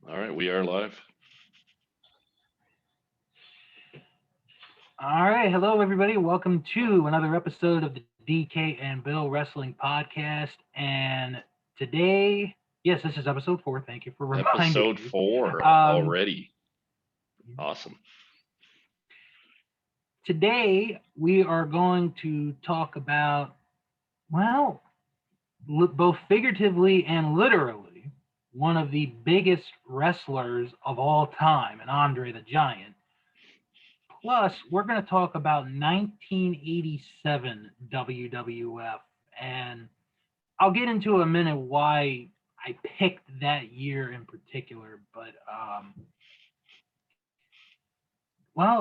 All right, we are live. All right, hello everybody. Welcome to another episode of the DK and Bill Wrestling Podcast. And today, yes, this is episode 4. Thank you for reminding Episode me. four Um, already. Awesome. Today we are going to talk about, well, both figuratively and literally, one of the biggest wrestlers of all time, and Andre the Giant. Plus, we're going to talk about 1987 WWF, and I'll get into a minute why I picked that year in particular. But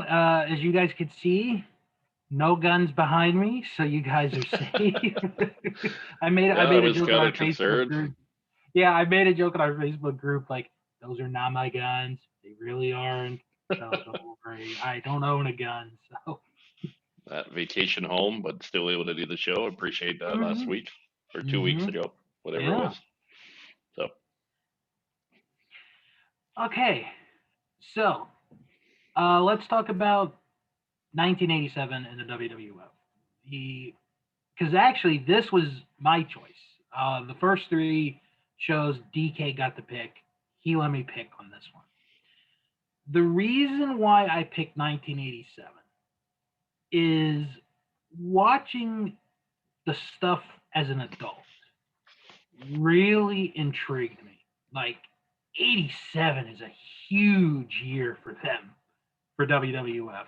as you guys could see, no guns behind me, so you guys are safe. I Yeah, I made a was joke in kind our of Facebook concerned. group. Yeah, I made a joke in our Facebook group like those are not my guns. They really aren't. So don't worry. I don't own a gun. So At vacation home, but still able to do the show. Appreciate that last hmm week or 2 weeks hmm ago, whatever it yeah. was. So, Okay. So let's talk about 1987 in the WWF. The Because actually this was my choice. The first three shows DK got the pick. He let me pick on this one. The reason why I picked 1987 is watching the stuff as an adult really intrigued me. Like 87 is a huge year for them, for WWF.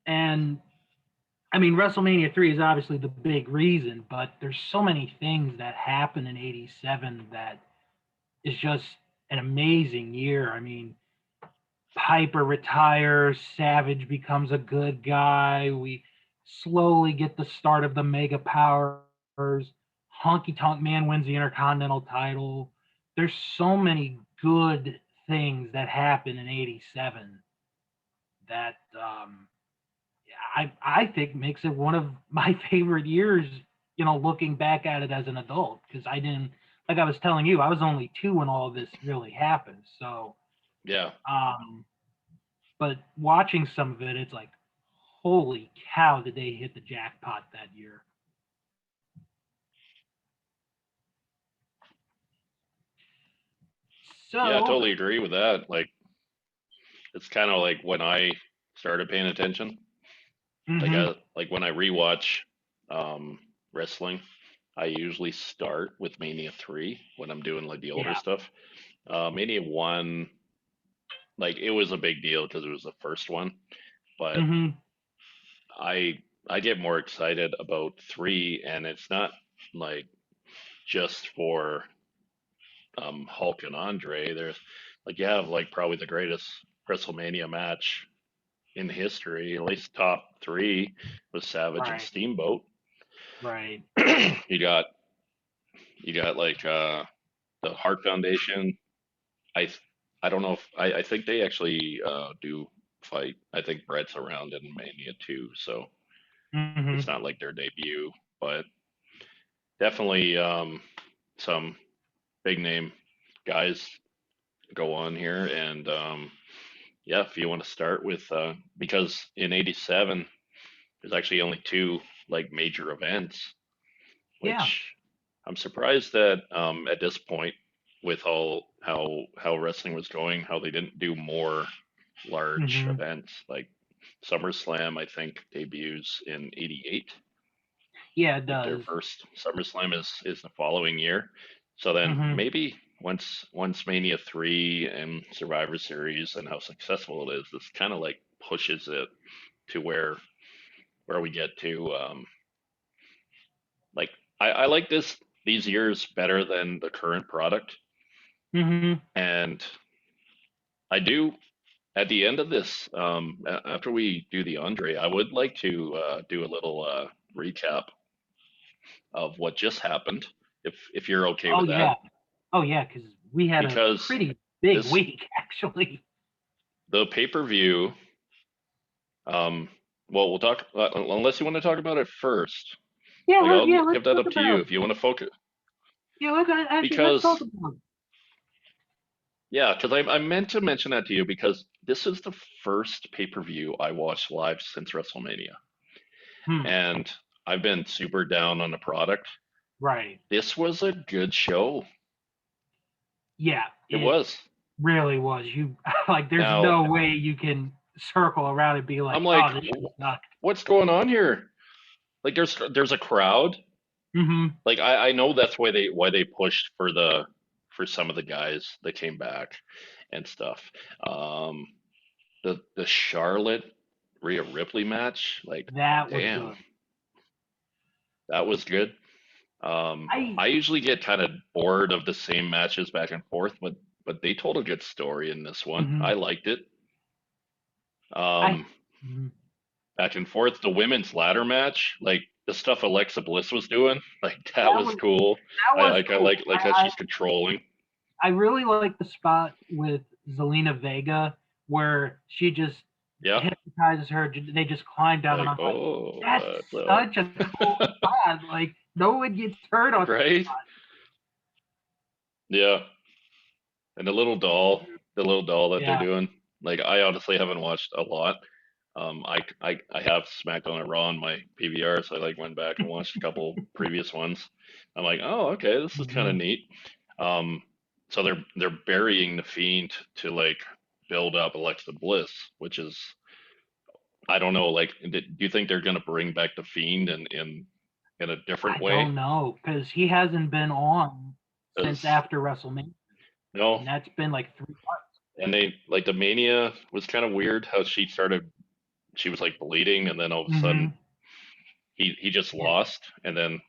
And I mean, WrestleMania 3 is obviously the big reason, but there's so many things that happen in 87 that is just an amazing year. I mean, Piper retires, Savage becomes a good guy. We slowly get the start of the Mega Powers. Honky Tonk Man wins the Intercontinental title. There's so many good things that happen in 87 that I think makes it one of my favorite years, looking back at it as an adult, because I didn't, like I was telling you, I was only 2 when all this really happened. So, yeah, um, but watching some of it, it's like, holy cow, did they hit the jackpot that year? yeah, I So, totally agree with that. Like, it's kind of like when I started paying attention. mm-hmm, Like when I rewatch wrestling, I usually start with Mania 3 when I'm doing like the older yeah, stuff. Mania 1, like it was a big deal because it was the first one, but mm-hmm, I get more excited about 3, and it's not like just for Hulk and Andre. There's like you have like probably the greatest WrestleMania match in history, at least top 3 with Savage and right, Steamboat. right, you got you got like the Hart Foundation. I I don't know if I think they actually do fight. I think Brett's around in Mania too, so mm-hmm, it's not like their debut, but definitely some big name guys go on here. And yeah, if you want to start with, because in '87 there's actually only two like major events, yeah, which I'm surprised that at this point, with all how wrestling was going, how they didn't do more large mm-hmm, events like SummerSlam. I think debuts in '88. yeah, it Like their does. first SummerSlam is the following year. So then Mm-hmm, maybe once Mania 3 and Survivor Series and how successful it is, this kind of like pushes it to where we get to like I like these years better than the current product. mm-hmm. And I do at the end of this, after we do the Andre, I would like to do a little recap of what just happened, if you're okay Oh with that, yeah, oh yeah, because we had a because pretty big this week actually. the pay-per-view. Um, well, we'll talk unless you want to talk about it first. Like I'll Let's give that talk up to you about. if you want to focus, Yeah, let's actually let's talk because about. Yeah, because I meant to mention that to you because this is the first pay-per-view I watched live since WrestleMania. Hmm. And I've been super down on the product. Right. This was a good show. Yeah, It it was. really was. You like, there's Now, no way you can circle around and be like, I'm like, oh, this should suck. What's going on here? Like there's a crowd. Mm-hmm. Like I know that's why they pushed for some of the guys that came back and stuff. Um the Charlotte Rhea Ripley match, like That was damn, good. that was good. I I usually get kind of bored of the same matches back and forth, but they told a good story in this one. mhm. I liked it. I Um, mhm. Back and forth. The women's ladder match, like the stuff Alexa Bliss was doing, like that that was was cool. that I was like I cool. like like how she's controlling. I really like the spot with Zelina Vega where she just Yeah, hypnotizes her. They just climb down, and like I'm like, oh, that's what's up? such a cool spot. Like, no one gets hurt on that Right? spot. Yeah. And the little doll that they're Yeah. doing. Like I honestly haven't watched a lot. I have SmackDown and Raw on my PVR, so I like went back and watched a couple previous ones. I'm like, oh, okay, this is kind of Mhm. neat. Um, so they're burying the Fiend to like build up Alexa Bliss, which is I don't know. Like, do you think they're gonna bring back the Fiend in a different I way? don't know because he hasn't been on since Because after WrestleMania, no, and that's been like 3 months. and they like the Mania was kind of weird how she was like bleeding, and then all of a sudden Mm-hmm. he just Yeah. lost, and then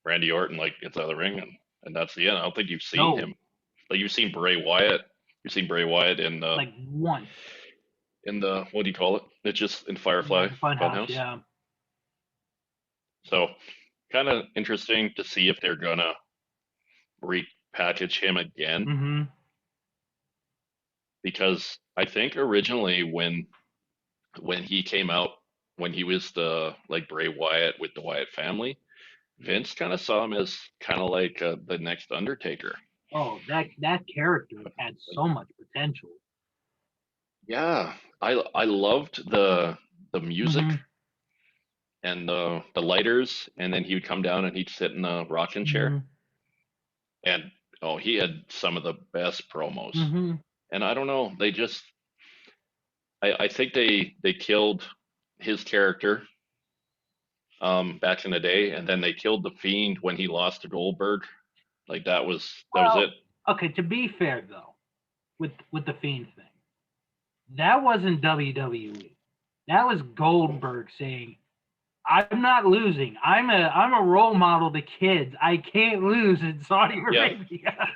Randy Orton like gets out of the ring, and that's the end. I don't think you've seen No, him. Like you've seen Bray Wyatt. You've seen Bray Wyatt like once. in the what do you call it? It's just in Yeah, Firefly the Funhouse. Funhouse. Yeah. So kind of interesting to see if they're gonna repackage him again Mm-hmm. because I think originally when he came out when he was the like Bray Wyatt with the Wyatt family, Vince kind of saw him as kind of like the next Undertaker. Oh, that character had Like, so much potential. yeah, I loved the music Mm-hmm. and the lighters, and then he would come down and he'd sit in a rocking chair, Mm-hmm. and oh, he had some of the best promos. Mm-hmm. And I don't know, they just I think they killed his character back in the day, and then they killed the Fiend when he lost to Goldberg. Like that was it. Well, okay. To be fair though, with the Fiend thing, that wasn't WWE. That was Goldberg saying, "I'm not losing. I'm a role model to kids. I can't lose in Saudi Yeah, Arabia."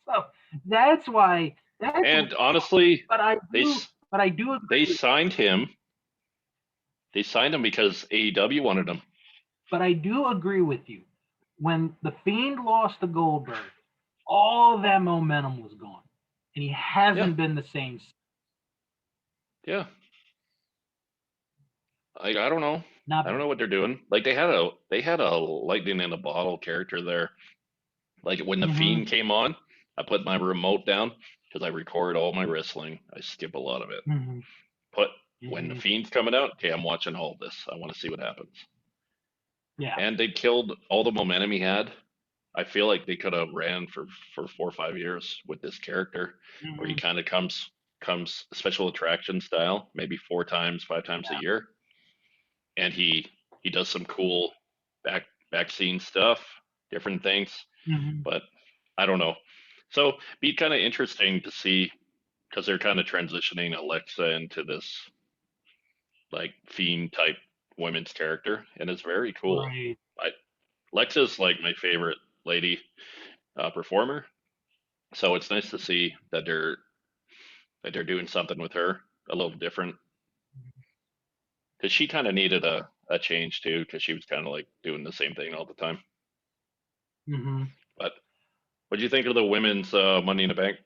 So that's why. That's and honestly, but I they do. But I do they agree. signed him. They signed him because AEW wanted him. But I do agree with you. When the Fiend lost to Goldberg, all that momentum was gone, and he Yeah, hasn't been the same. yeah. I don't know. I Not don't been. know what they're doing. Like they had a lightning in a bottle character there. Like when the Mm-hmm. Fiend came on, I put my remote down because I record all my wrestling. I skip a lot of it. Mm-hmm. Put when the Mm-hmm. Fiend's coming out, okay, I'm watching all this. I want to see what happens. Yeah. And they killed all the momentum he had. I feel like they could have ran for 4 or 5 years with this character, where he Mm-hmm. kind of comes special attraction style, maybe 4 times, 5 times a Yeah. year, and he does some cool back scene stuff, different things. Mm-hmm. But I don't know. So be kind of interesting to see because they're kind of transitioning Alexa into this like fiend type women's character, and it's very cool. Right. I Lexa's like my favorite lady performer, so it's nice to see that they're doing something with her a little different because she kind of needed a change too because she was kind of like doing the same thing all the time. Mm-hmm. But what do you think of the women's Money in the Bank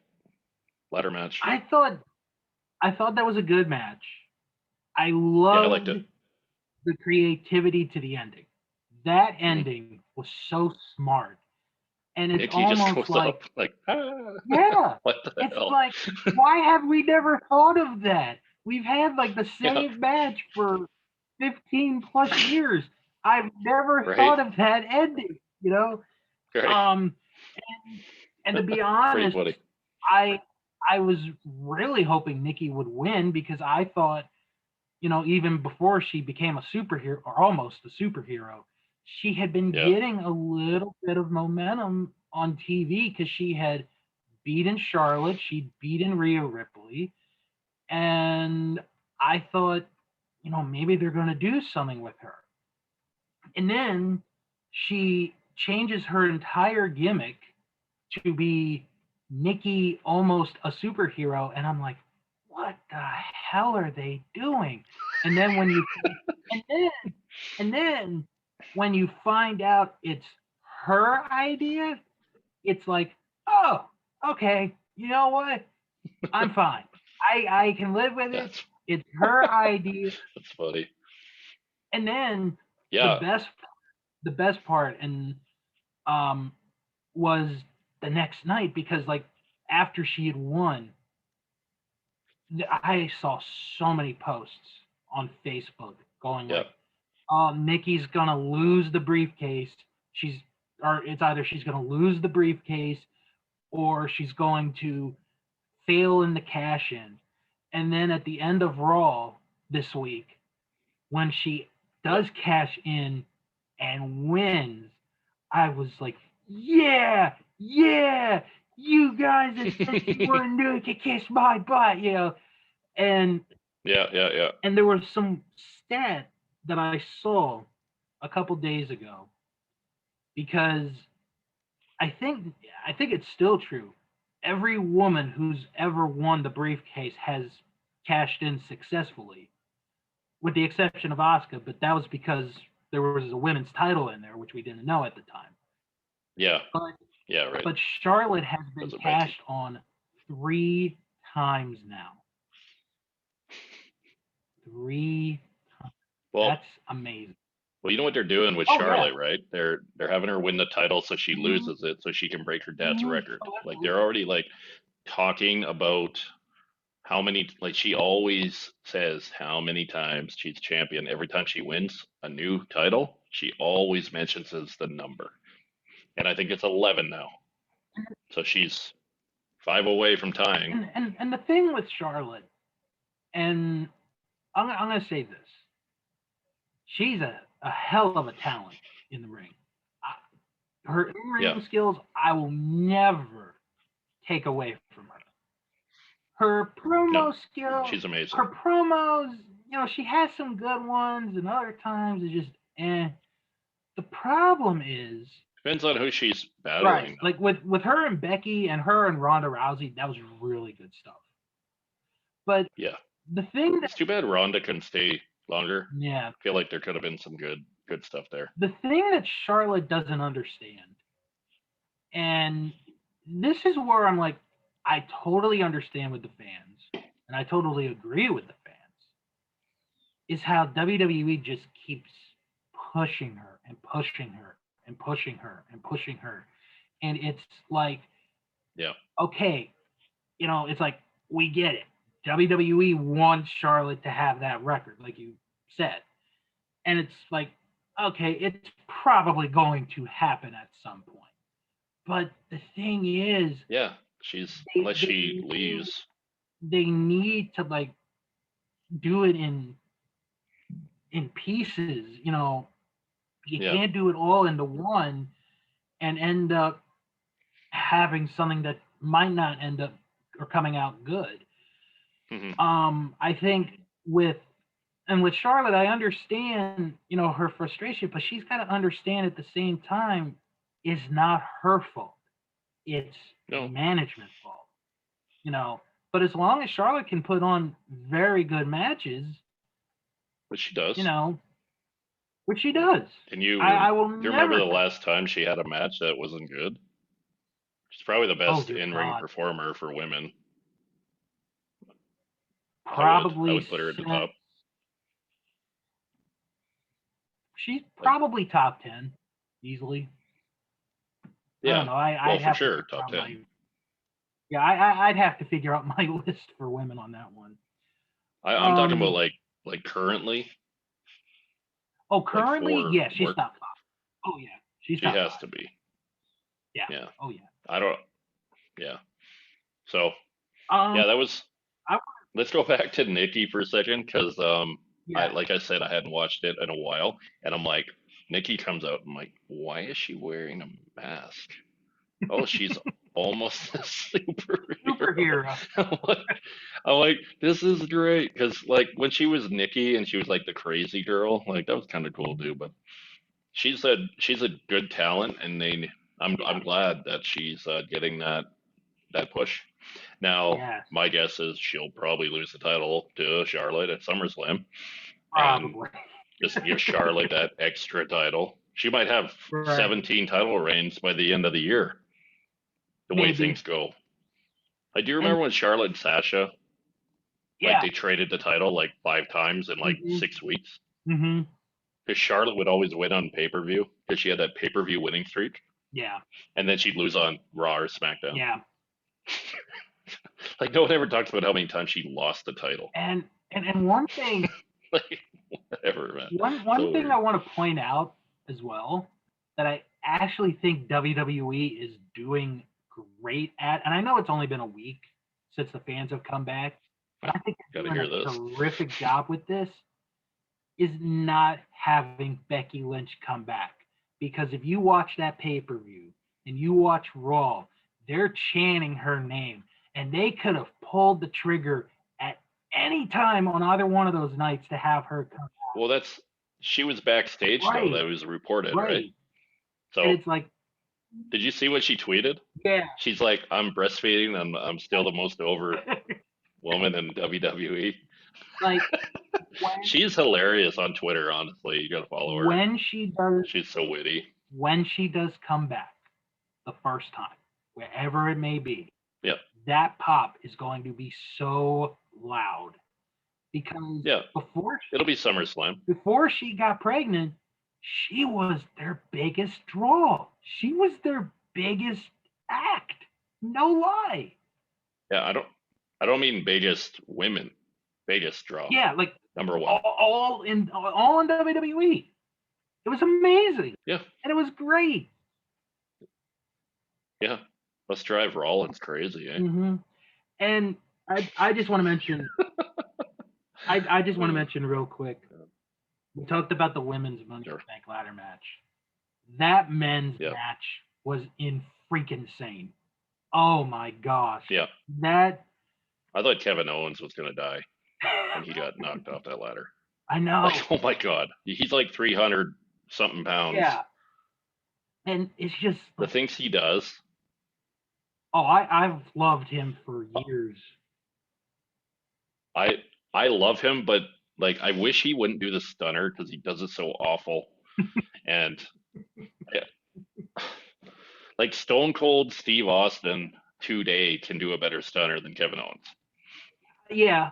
ladder match? I thought I thought that was a good match. I Yeah, I liked loved it. the creativity to the ending. That Hmm. ending was so smart. And it's Nikki just almost goes like, up like, ah, yeah, what the it's hell? like, why have we never thought of that? We've had like the Yeah, same match for 15 plus years. I've never right, thought of that ending, you know? right. Um, and to be Pretty honest, funny. I I was really hoping Nikki would win because I thought, even before she became a superhero or almost a superhero, she had been Yeah, getting a little bit of momentum on TV because she had beaten Charlotte, she'd beaten Rhea Ripley, and I thought, maybe they're going to do something with her. And then she changes her entire gimmick to be Nikki almost a superhero, and I'm like, what the hell are they doing? And then when you and then and then when you find out it's her idea, it's like, oh, okay, you know what? I'm fine. I can live with it. that's It's her idea. that's funny. And then the Yeah, best the best part and um was the next night because like after she had won, I saw so many posts on Facebook going yeah, like, "Oh, Nikki's gonna lose the briefcase. She's or it's either she's gonna lose the briefcase or she's going to fail in the cash in." And then at the end of Raw this week, when she yeah. does cash in and wins, I was like, "Yeah, yeah, you guys that said you weren't doing to kiss my butt." And Yeah, yeah, yeah. and there was some stat that I saw a couple days ago because I think I think it's still true. Every woman who's ever won the briefcase has cashed in successfully, with the exception of Asuka, but that was because there was a women's title in there, which we didn't know at the time. Yeah, But yeah, right. but Charlotte has been That's amazing. cashed on 3 times now. 3. Well, That's amazing. well, you know what they're doing with Oh yeah. Charlotte, right? They're having her win the title so she Mm-hmm. loses it so she can break her dad's Mm-hmm. record. Oh, Like they're absolutely. already like talking about how many like she always says how many times she's champion. Every time she wins a new title, she always mentions as the number. And I think it's 11 now. So she's 5 away from tying. And the thing with Charlotte, and I'm gonna say this, she's a hell of a talent in the ring. Her Yeah. in-ring skills, I will never take away from her. Her No. promo skill, She's amazing. her promos, she has some good ones, and other times it's just eh. The problem is, Depends on who she's right, battling like though. with her and Becky and her and Ronda Rousey, that was really good stuff. But Yeah. the thing that, It's too bad Ronda couldn't stay longer. yeah, I feel like there could have been some good stuff there. the thing that Charlotte doesn't understand, and this is where I'm like, I totally understand with the fans, and I totally agree with the fans, is how WWE just keeps pushing her and pushing her and pushing her and pushing her. And it's like, Yeah. okay, it's like, we get it. WWE wants Charlotte to have that record, like you said. And it's like, okay, it's probably going to happen at some point. But the thing is, Yeah. She's they unless they she need leaves. they need to like do it in pieces. You Yeah. can't do it all into one and end up having something that might not end up or coming out good. Hmm. I think with Charlotte, I understand, her frustration, but she's got to understand at the same time, it's not her fault. It's No, management's fault, you know. But as long as Charlotte can put on very good matches, but she you does. know, which she does, Can you I will do you remember never the take. last time she had a match that wasn't good? She's probably the Oh best dear in-ring God, performer for women. I would. I probably would put her at the since top. she's Like, probably top 10 easily. I Yeah. don't know. Well, I'd for have to sure, figure top out my 10. yeah. I'd have to figure out my list for women on that one. I'm talking about Um. like currently, Oh, like currently, for yeah, she's work. top five. Oh yeah, she's She top has five. to be. Yeah. Yeah. Oh yeah. I don't. Yeah. So Um. yeah, that was. I, Let's go back to Nikki for a second, because I yeah. like I said, I hadn't watched it in a while, and I'm like, Nikki comes out. I'm like, why is she wearing a mask? Oh, she's almost a superhero. Superhero. I'm like, I'm like, this is great, because like when she was Nikki and she was like the crazy girl, like that was kind of cool too. But she's a good talent, and I'm Yeah. glad that she's getting that push. Now, Yes. my guess is she'll probably lose the title to Charlotte at SummerSlam, and Probably. just give Charlotte that extra title. She might have Right. 17 title reigns by the end of the year, the way Maybe. things go. I do And remember when Charlotte and Sasha, like yeah. they traded the title like 5 times in like Hmm. 6 weeks. Hmm. Because Charlotte would always win on pay-per-view because she had that pay-per-view winning streak, Yeah. and then she'd lose on Raw or SmackDown. Yeah. Like no one ever talks about how many times she lost the title. And one thing, Like whatever, man. one So thing weird. I want to point out as well that I actually think WWE is doing great at, and I know it's only been a week since the fans have come back, but I think they're Gotta doing hear a this. terrific job with this. Is not having Becky Lynch come back. Because if you watch that pay per view and you watch Raw, they're chanting her name. And they could have pulled the trigger at any time on either one of those nights to have her come. Well, she was backstage though. Right, That was reported, right? right. And So it's like, did you see what she tweeted? yeah. She's like, "I'm breastfeeding. I'm still the most over woman in WWE." Like when She's hilarious on Twitter. Honestly, you gotta follow her. when she does She's so witty. when she does come back the first time, wherever it may be, Yeah, that pop is going to be so loud because yeah. before It'll be SummerSlam. before she got pregnant, she was their biggest draw. She was their biggest act. No lie. Yeah, I don't mean biggest women, biggest draw. Yeah, like Number one. all in WWE. It was amazing, Yeah, and it was great. yeah. Let's drive Rollins crazy, eh? Hmm. And I just want to mention I just want to mention real quick. We talked about the women's Money in the Sure. Bank ladder match. That men's Yeah, match was in freaking insane. Oh my gosh. yeah. That I thought Kevin Owens was gonna die when he got knocked off that ladder. I know. Like, oh my God, he's like 300 something pounds. Yeah. And it's just The like, things he does, oh, I've loved him for years. I I love him, but like I wish he wouldn't do the stunner because he does it so awful. And yeah, like Stone Cold Steve Austin today can do a better stunner than Kevin Owens. Yeah.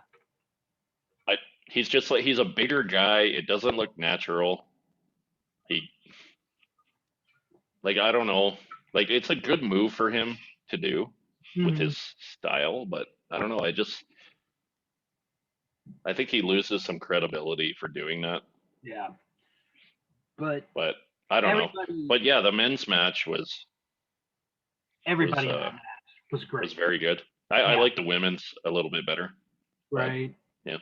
I, he's just like he's a bigger guy. It doesn't look natural. He like I don't know. Like it's a good move for him to do with Mhm. his style, but I don't know. I think he loses some credibility for doing that. Yeah. But But I don't know. everybody But yeah, the men's match was everybody in that match was was great. very good. I Yeah. like the women's a little bit better, but Right. yeah.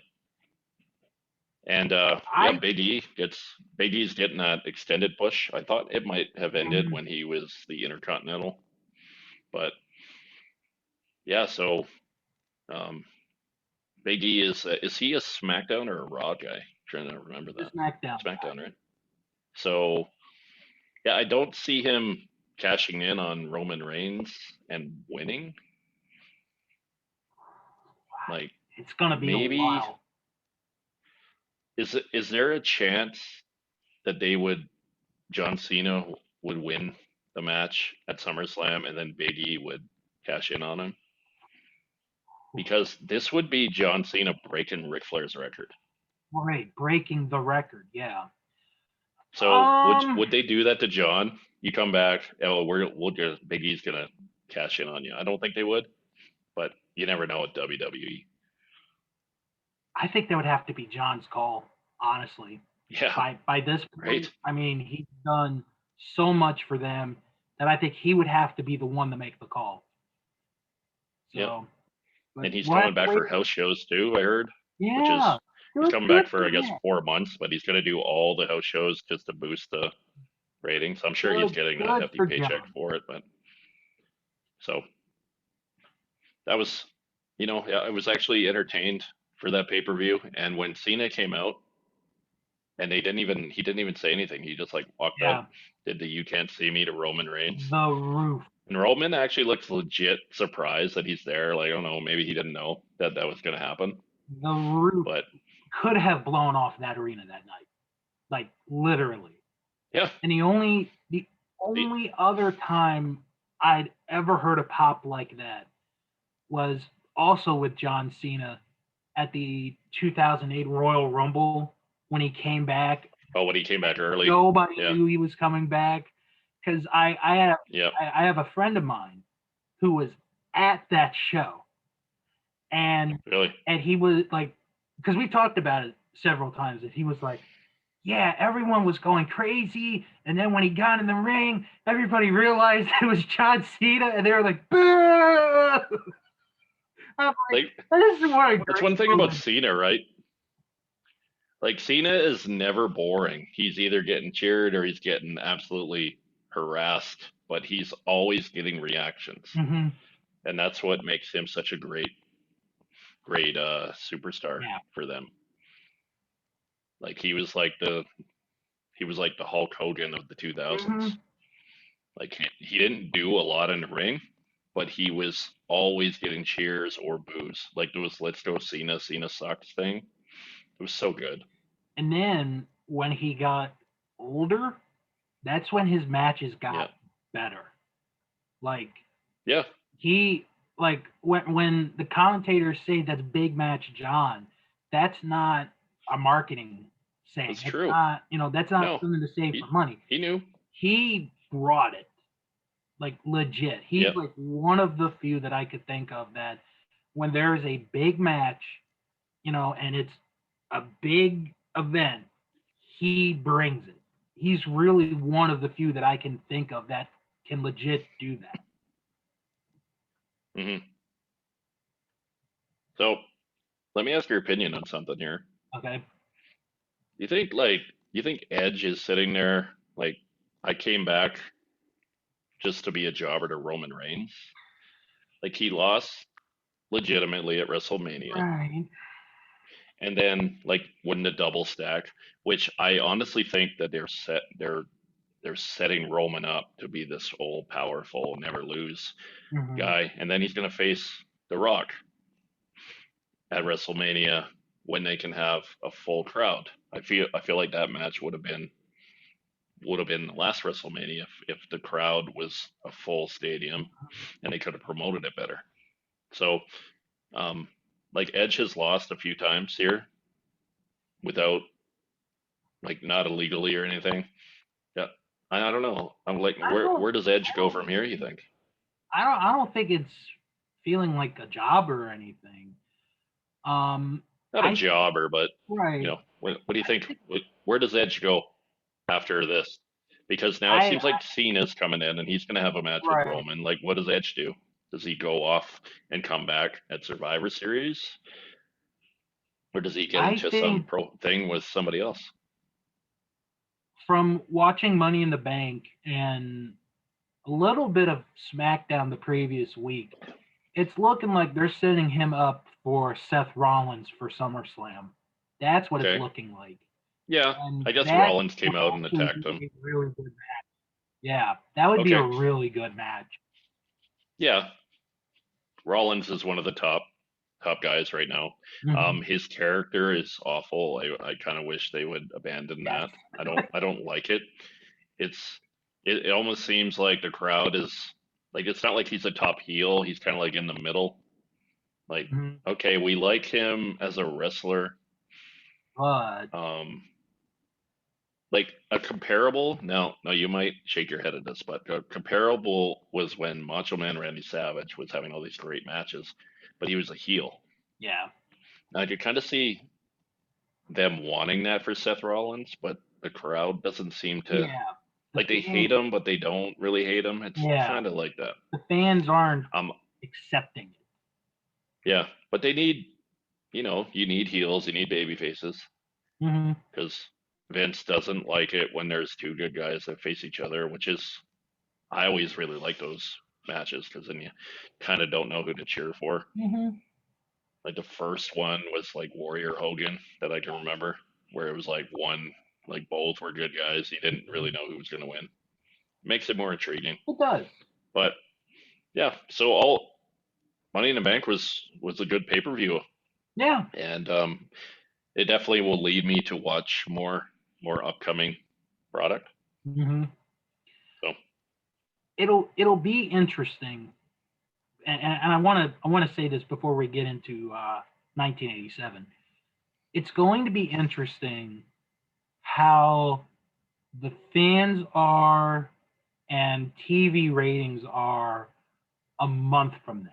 And yeah, I Big E's getting that extended push. I thought it might have ended Mhm. when he was the Intercontinental, but yeah. So um, Big E is he a SmackDown or a Raw guy? Trying to remember The that. SmackDown guy. SmackDown, right? So yeah, I don't see him cashing in on Roman Reigns and winning. Like It's gonna be a maybe while. is there a chance that they would John Cena would win the match at SummerSlam and then Big E would cash in on him? Because this would be John Cena breaking Ric Flair's record. Right, breaking the record. Yeah. So would Um. would they do that to John? you come back, oh, we'll just Big E's gonna cash in on you. I don't think they would, but you never know with WWE. I think that would have to be John's call, honestly. Yeah, By this right. point, I mean, he's done so much for them that I think he would have to be the one to make the call. Yep. So, but And he's we'll have coming to back wait. for house shows too, I heard, which Yeah, is he's coming back good for for I guess him. 4 months, but he's gonna do all the house shows just to boost the ratings. I'm sure he's getting a Good hefty for paycheck John. for it, but so that was, yeah, I was actually entertained for that pay-per-view. And when Cena came out and he didn't even say anything. He just like walked out, Yeah, did the "You Can't See Me" to Roman Reigns. the roof, And Roman actually looks legit surprised that he's there. Like, I don't know, maybe he didn't know that that was going to happen. the roof But could have blown off that arena that night, like literally. yeah, And the see, only other time I'd ever heard a pop like that was also with John Cena at the 2008 Royal Rumble when he came back. oh, when he came back early. Nobody Yeah, knew he was coming back because yeah, I have a friend of mine who was at that show, and really. he was like, because we talked about it several times, and he was like, yeah, everyone was going crazy. And then when he got in the ring, everybody realized it was John Cena, and they were like, boo! I'm like, Like, this is what a that's great one thing about moment. Cena, right? Like, Cena is never boring. He's either getting cheered or he's getting absolutely harassed, but he's always getting reactions. Mm-hmm. And that's what makes him such a great superstar Yeah. for them. Like he was like the Hulk Hogan of the 2000s. Mm-hmm. Like he didn't do a lot in the ring, but he was always getting cheers or boos. Like there was "Let's go Cena, Cena sucks" thing. It was so good. And then when he got older, that's when his matches Yeah, got better. Like yeah, he like when the commentators say that's big match John, that's not a marketing saying. that's It's true. not, that's not No, something to say for he money. he knew. He brought it, like legit. He's Yep. like one of the few that I could think of that when there is a big match, and it's a big event, he brings it. He's really one of the few that I can think of that can legit do that. Hmm. So let me ask your opinion on something here. Okay. You think like you think Edge is sitting there like I came back just to be a jobber to Roman Reigns? Like he lost legitimately at WrestleMania. Right. And then like win the double stack, which I honestly think that they're setting Roman up to be this all powerful, never lose Mm-hmm. guy, and then he's gonna face The Rock at WrestleMania when they can have a full crowd. I feel like that match would have been the last WrestleMania if the crowd was a full stadium and they could have promoted it better. So um, like Edge has lost a few times here without like not illegally or anything. Yeah, I don't know. I'm like, I don't. where does Edge I go don't from here? think You it's. think? I don't think it's feeling like a job or anything. Not a I think jobber, but right. what do you I think? think Where does Edge go after this? Because now it I seems like Cena's coming in and he's going to have a match with right. Roman. Like, what does Edge do? Does he go off and come back at Survivor Series, or does he get I into some think pro thing with somebody else? from watching Money in the Bank and a little bit of SmackDown the previous week, it's looking like they're setting him up for Seth Rollins for SummerSlam. That's what it's Okay, looking like. yeah, And I guess that Rollins would came out and actually attacked him. be a really good match. Yeah, that would be a Okay, really good match. yeah, Rollins is one of the top guys right now. Mm-hmm. His character is awful. I kind of wish they would abandon Yes. that. I don't like it. It's it almost seems like the crowd is like it's not like he's a top heel. He's kind of like in the middle. Like Mm-hmm. okay, we like him as a wrestler. But Um, like a comparable. Now, you might shake your head at this, but a comparable was when Macho Man Randy Savage was having all these great matches, but he was a heel. Yeah. Now I could kind of see them wanting that for Seth Rollins, but the crowd doesn't seem to Yeah. The like they hate fans, him, but they don't really hate him. It's yeah. kind of like that. The fans aren't Um, accepting yeah, but they need, you need heels, you need baby faces, it. Hmm. because Vince doesn't like it when there's two good guys that face each other, which is I always really like those matches because then you kind of don't know who to cheer for. Hmm. Like the first one was like Warrior Hogan that I can remember, where it was like one, like both were good guys. You didn't really know who was going to win. Makes it more intriguing. It does. But yeah, so all Money in the Bank was a good pay per view, Yeah. and it definitely will lead me to watch more upcoming product. Hmm. So It'll be interesting, and I want to say this before we get into 1987. It's going to be interesting how the fans are and TV ratings are a month from now,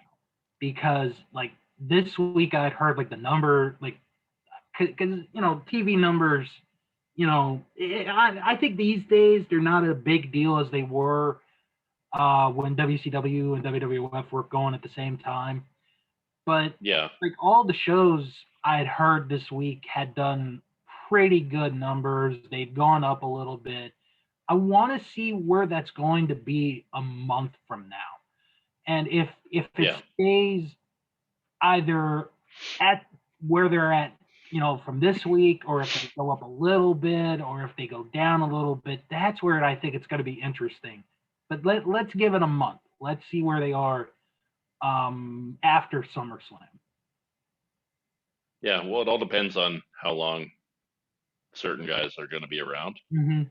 because like this week I'd heard like the number, like, because TV numbers, I think these days they're not a big deal as they were when WCW and WWF were going at the same time. But yeah, like all the shows I had heard this week had done pretty good numbers. They'd gone up a little bit. I want to see where that's going to be a month from now. And if it yeah, stays either at where they're at, from this week, or if they go up a little bit, or if they go down a little bit, that's where I think it's going to be interesting. But let's give it a month. Let's see where they are after SummerSlam. yeah. Well, it all depends on how long certain guys are going to be around. Hmm.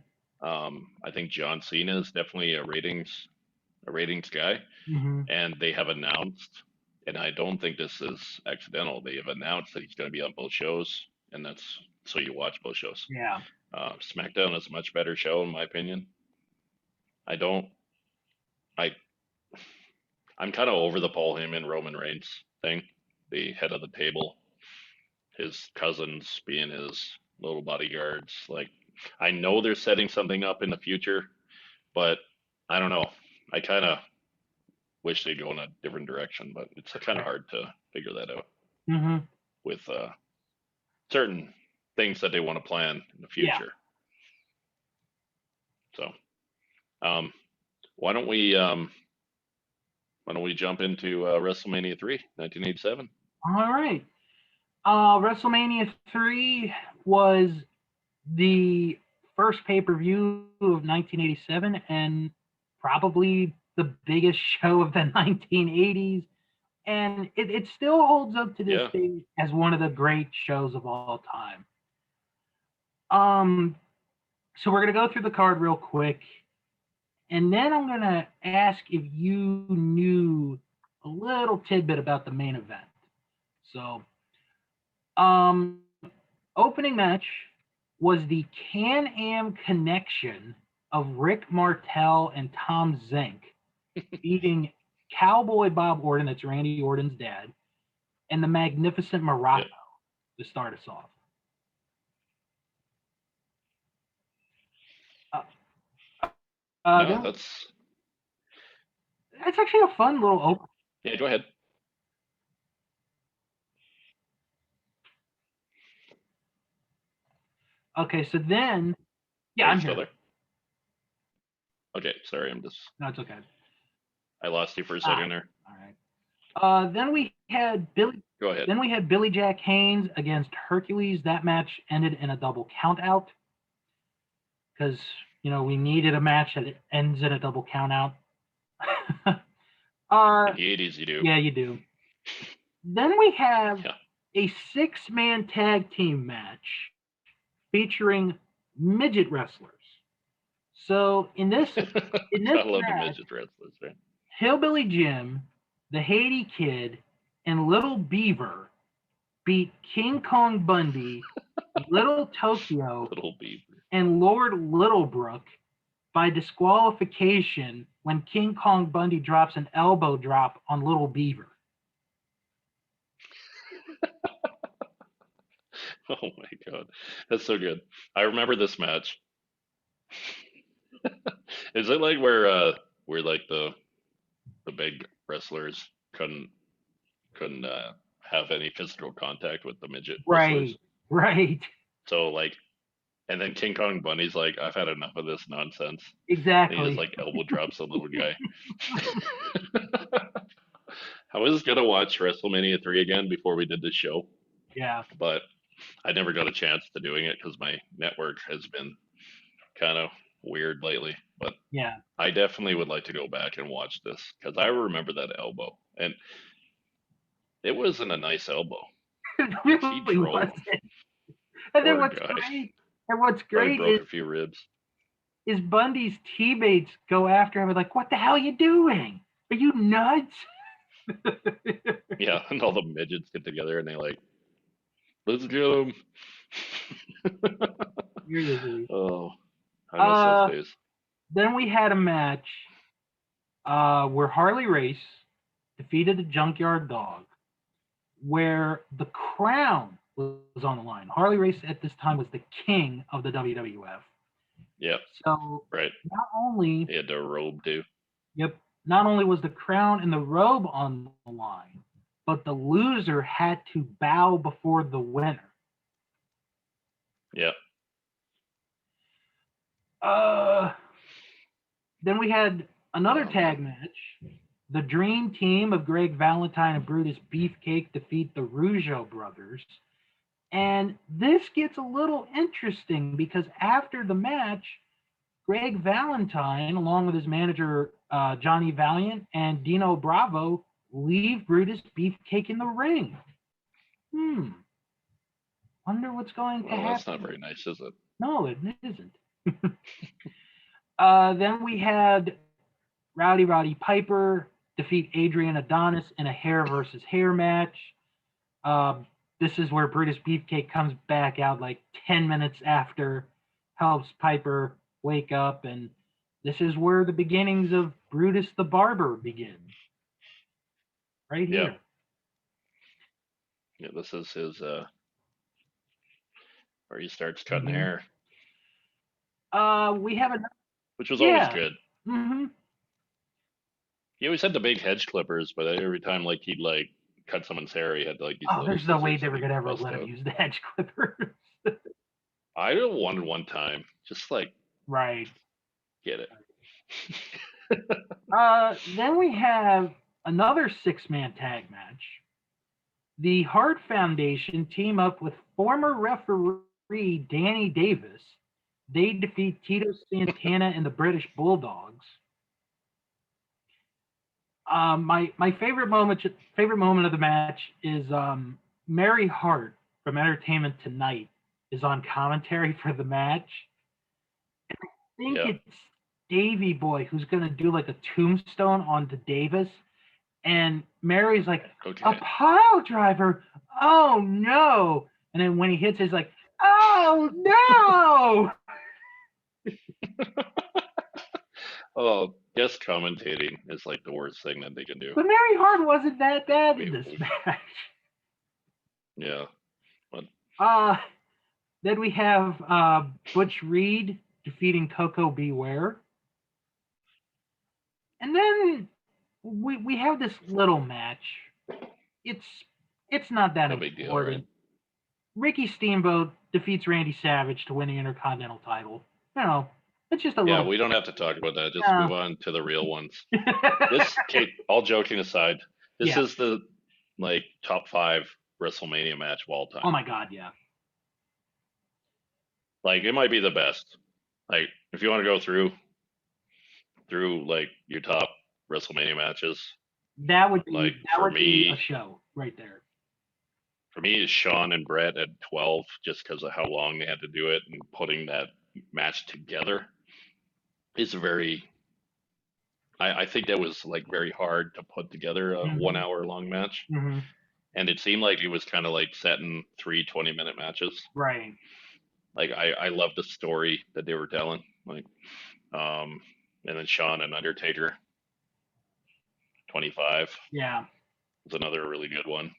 I think John Cena is definitely a ratings guy, Hmm. and they have announced, and I don't think this is accidental. They have announced that he's going to be on both shows, and that's so you watch both shows. Yeah. SmackDown is a much better show in my opinion. I don't. I I'm kind of over the Paul Heyman Roman Reigns thing, the head of the table, his cousins being his little bodyguards. Like, I know they're setting something up in the future, but I don't know. I kind of wish they'd go in a different direction, but it's kind of hard to figure that out Hmm. with certain things that they want to plan in the Yeah. future. So, um, why don't we um, why don't we jump into WrestleMania 3, 1987? All right. WrestleMania 3 was the first pay per view of 1987 and probably the biggest show of the 1980s. And it still holds up to this Yeah, day as one of the great shows of all time. Um, so we're going to go through the card real quick. And then I'm going to ask if you knew a little tidbit about the main event. So, um, opening match was the Can Am connection of Rick Martel and Tom Zink beating Cowboy Bob Orton, that's Randy Orton's dad, and the Magnificent yeah. Morocco to start us off. Uh, No, then that's actually a fun little open. yeah. Go ahead. Okay, so then, yeah, Are you I'm still here. there? Okay, sorry, No, it's okay. I lost you for a Ah, second there. all right. Then we had Billy. Go ahead. Then we had Billy Jack Haynes against Hercules. That match ended in a double count out because we needed a match that ends in a double count out. In the 80s, you do. Yeah, you do. Then we have Yeah. a 6-man tag team match featuring midget wrestlers. So in this Gotta love the match, midget wrestlers, right? Hillbilly Jim, the Haiti Kid, and Little Beaver beat King Kong Bundy, Little Tokyo, Little Beaver. and Lord Littlebrook by disqualification when King Kong Bundy drops an elbow drop on Little Beaver. Oh my god, that's so good. I remember this match. Is it like where like the big wrestlers couldn't have any physical contact with the midget wrestlers? Right, right, So like, and then King Kong Bunny's like, I've had enough of this nonsense, and he just exactly. like elbow drops the little guy. I was gonna watch WrestleMania 3 again before we did this show, Yeah, but I never got a chance to doing it because my network has been kind of weird lately. But yeah. I definitely would like to go back and watch this because I remember that elbow, and it wasn't a nice elbow. It Like he really drove him. wasn't. And then Poor what's guy. great, and what's Probably great broke a few ribs. is Bundy's teammates go after him and like, "What the hell are you doing? Are you nuts?" Yeah, and all the midgets get together and they like, let's get him. Seriously. Oh, I miss those Uh, days. then we had a match where Harley Race defeated the Junkyard Dog, where the crown was on the line. Harley Race at this time was the king of the WWF. Yep, So right. not only, He had to robe too. yep, not only was the crown and the robe on the line, but the loser had to bow before the winner. Yep. Uh, then we had another Oh man. tag match. The Dream Team of Greg Valentine and Brutus Beefcake defeat the Rougeau brothers. And this gets a little interesting because after the match, Greg Valentine, along with his manager Johnny Valiant and Dino Bravo, leave Brutus Beefcake in the ring. Hmm. Wonder what's going to Well, that's not happen. very nice, is it? No, it isn't. Then we had Roddy Piper defeat Adrian Adonis in a hair versus hair match. Uh, this is where Brutus Beefcake comes back out like 10 minutes after, helps Piper wake up, and this is where the beginnings of Brutus the Barber begin. Right Yeah. here. Yeah, this is his where he starts cutting Mm-hmm. hair, We have a which was always yeah. good. Mm-hmm. He always had the big hedge clippers, but every time like he'd like cut someone's hair, he had like these Oh, little there's no way scissors they that were he'd gonna ever bust let him out. use the hedge clippers. I wanted one time, just like Right. get it. Then we have another six-man tag match. The Hart Foundation team up with former referee Danny Davis. They defeat Tito Santana and the British Bulldogs. My favorite moment of the match is Mary Hart from Entertainment Tonight is on commentary for the match. I think Yeah. it's Davy Boy who's gonna do like a tombstone onto Davis, and Mary's like, a Okay. pile driver. Oh no! And then when he hits, he's like, oh no! Oh, guest commentating is like the worst thing that they can do. But Mary Hart wasn't that bad in Wait, this match. yeah, but Uh, then we have Butch Reed defeating Coco Beware. And then we have this little match. It's it's not that no big deal, right? important. Ricky Steamboat defeats Randy Savage to win the Intercontinental title. You know, it's just a Yeah, little. we don't have to talk about that. Just Uh, move on to the real ones. This, Kate, all joking aside, this yeah. is the like top 5 WrestleMania match of all Oh time. my God, yeah. Like it might be the best. Like if you want to go through like your top WrestleMania matches, That would like be that would be a show right there. for me is Shawn and Brett at 12, just because of how long they had to do it and putting that match together is very. I think that was like very hard to put together a Mm-hmm. 1 hour long match, Mm-hmm. and it seemed like it was kind of like setting 3 20-minute matches. Right. Like I love the story that they were telling. Like and then Shawn and Undertaker 25 Yeah, is another really good one.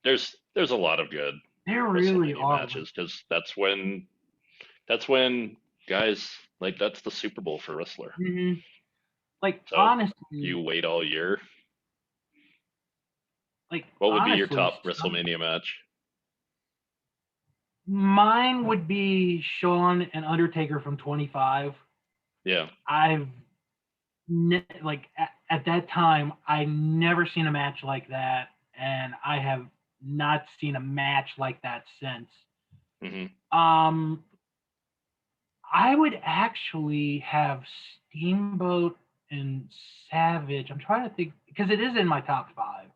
There's a lot of good there really WrestleMania are. Like, matches because that's when guys like that's the Super Bowl for wrestler. mhm. Like So you honestly, wait all year. like What would be your honestly, top WrestleMania match? mine would be Shawn and Undertaker from 25. Yeah. I've like at that time, I never seen a match like that, and I have not seen a match like that since. Hmm. Um, I would actually have Steamboat and Savage. I'm trying to think because it is in my top five.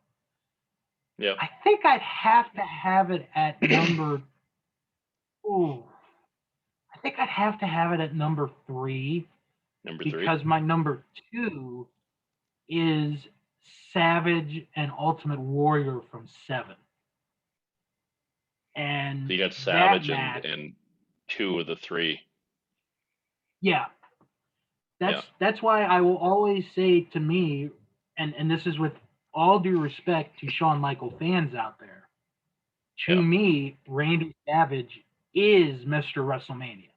Yeah. I think I'd have to have it at number. Oh, I think I'd have to have it at number three Number three. because my number two is Savage and Ultimate Warrior from Seven, So and you got that Savage and match, and two of the three. yeah, Yeah. that's why I will always say to me, and this is with all due respect to Shawn Michael fans out there, to Yeah. me, Randy Savage is Mr. WrestleMania.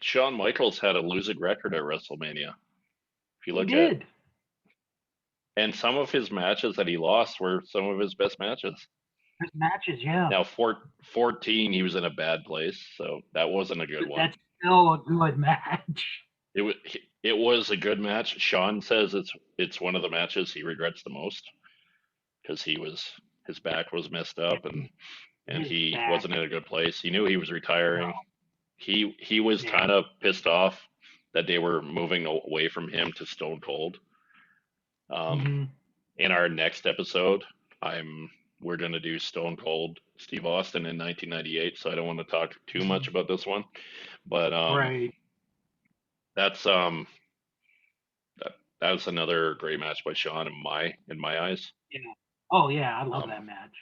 Shawn Michaels had a losing record at WrestleMania. If you He look at did and some of his matches that he lost were some of his best matches. his matches, yeah. Now, 14, he was in a bad place, so that wasn't a good But one. that's still a good match. It was it was a good match. Sean says it's one of the matches he regrets the most because his back was messed up and His he back, wasn't in a good place. He knew he was retiring. no, He was yeah. kind of pissed off that they were moving away from him to Stone Cold. Um, Mm-hmm. in our next episode, I'm we're gonna do Stone Cold Steve Austin in 1998, so I don't want to talk too much about this one, but Right. that's that that was another great match by Sean in my eyes. Yeah. Oh yeah, I love Um, that match.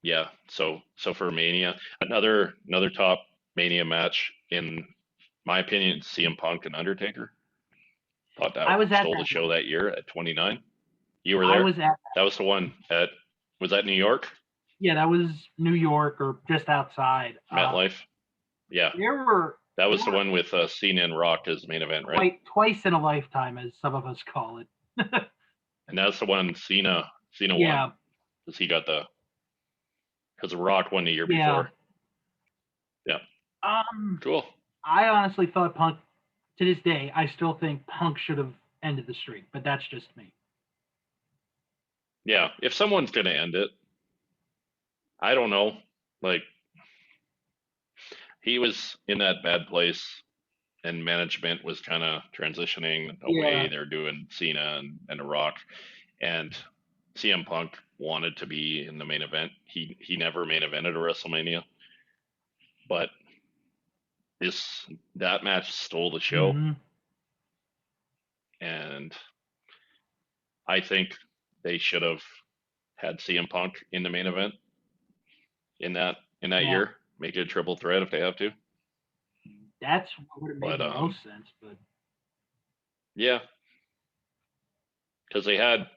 yeah, so for Mania, another top Mania match in my opinion, CM Punk and Undertaker. Thought that I was at stole the that show one. that year at 29. You were I there. was at That was the one at was that New York yeah, that was New York or just outside. MetLife? Yeah, There were that there was the were one with Cena and Rock as main event, right? quite twice in a lifetime, as some of us call it. And that's the one Cena won Yeah, because he got the because Rock won the year yeah. before. Yeah, Um, cool. I honestly thought Punk. To this day, I still think Punk should have ended the streak, but that's just me. Yeah, if someone's gonna end it, I don't know. Like he was in that bad place, and management was kind of transitioning away. Yeah. They're doing Cena and The Rock, and CM Punk wanted to be in the main event. He never main evented a WrestleMania, but this that match stole the show, Mm-hmm. and I think they should have had CM Punk in the main event in that Yeah. year. Make it a triple threat if they have to. That's what would have made But the most sense. But yeah, because they had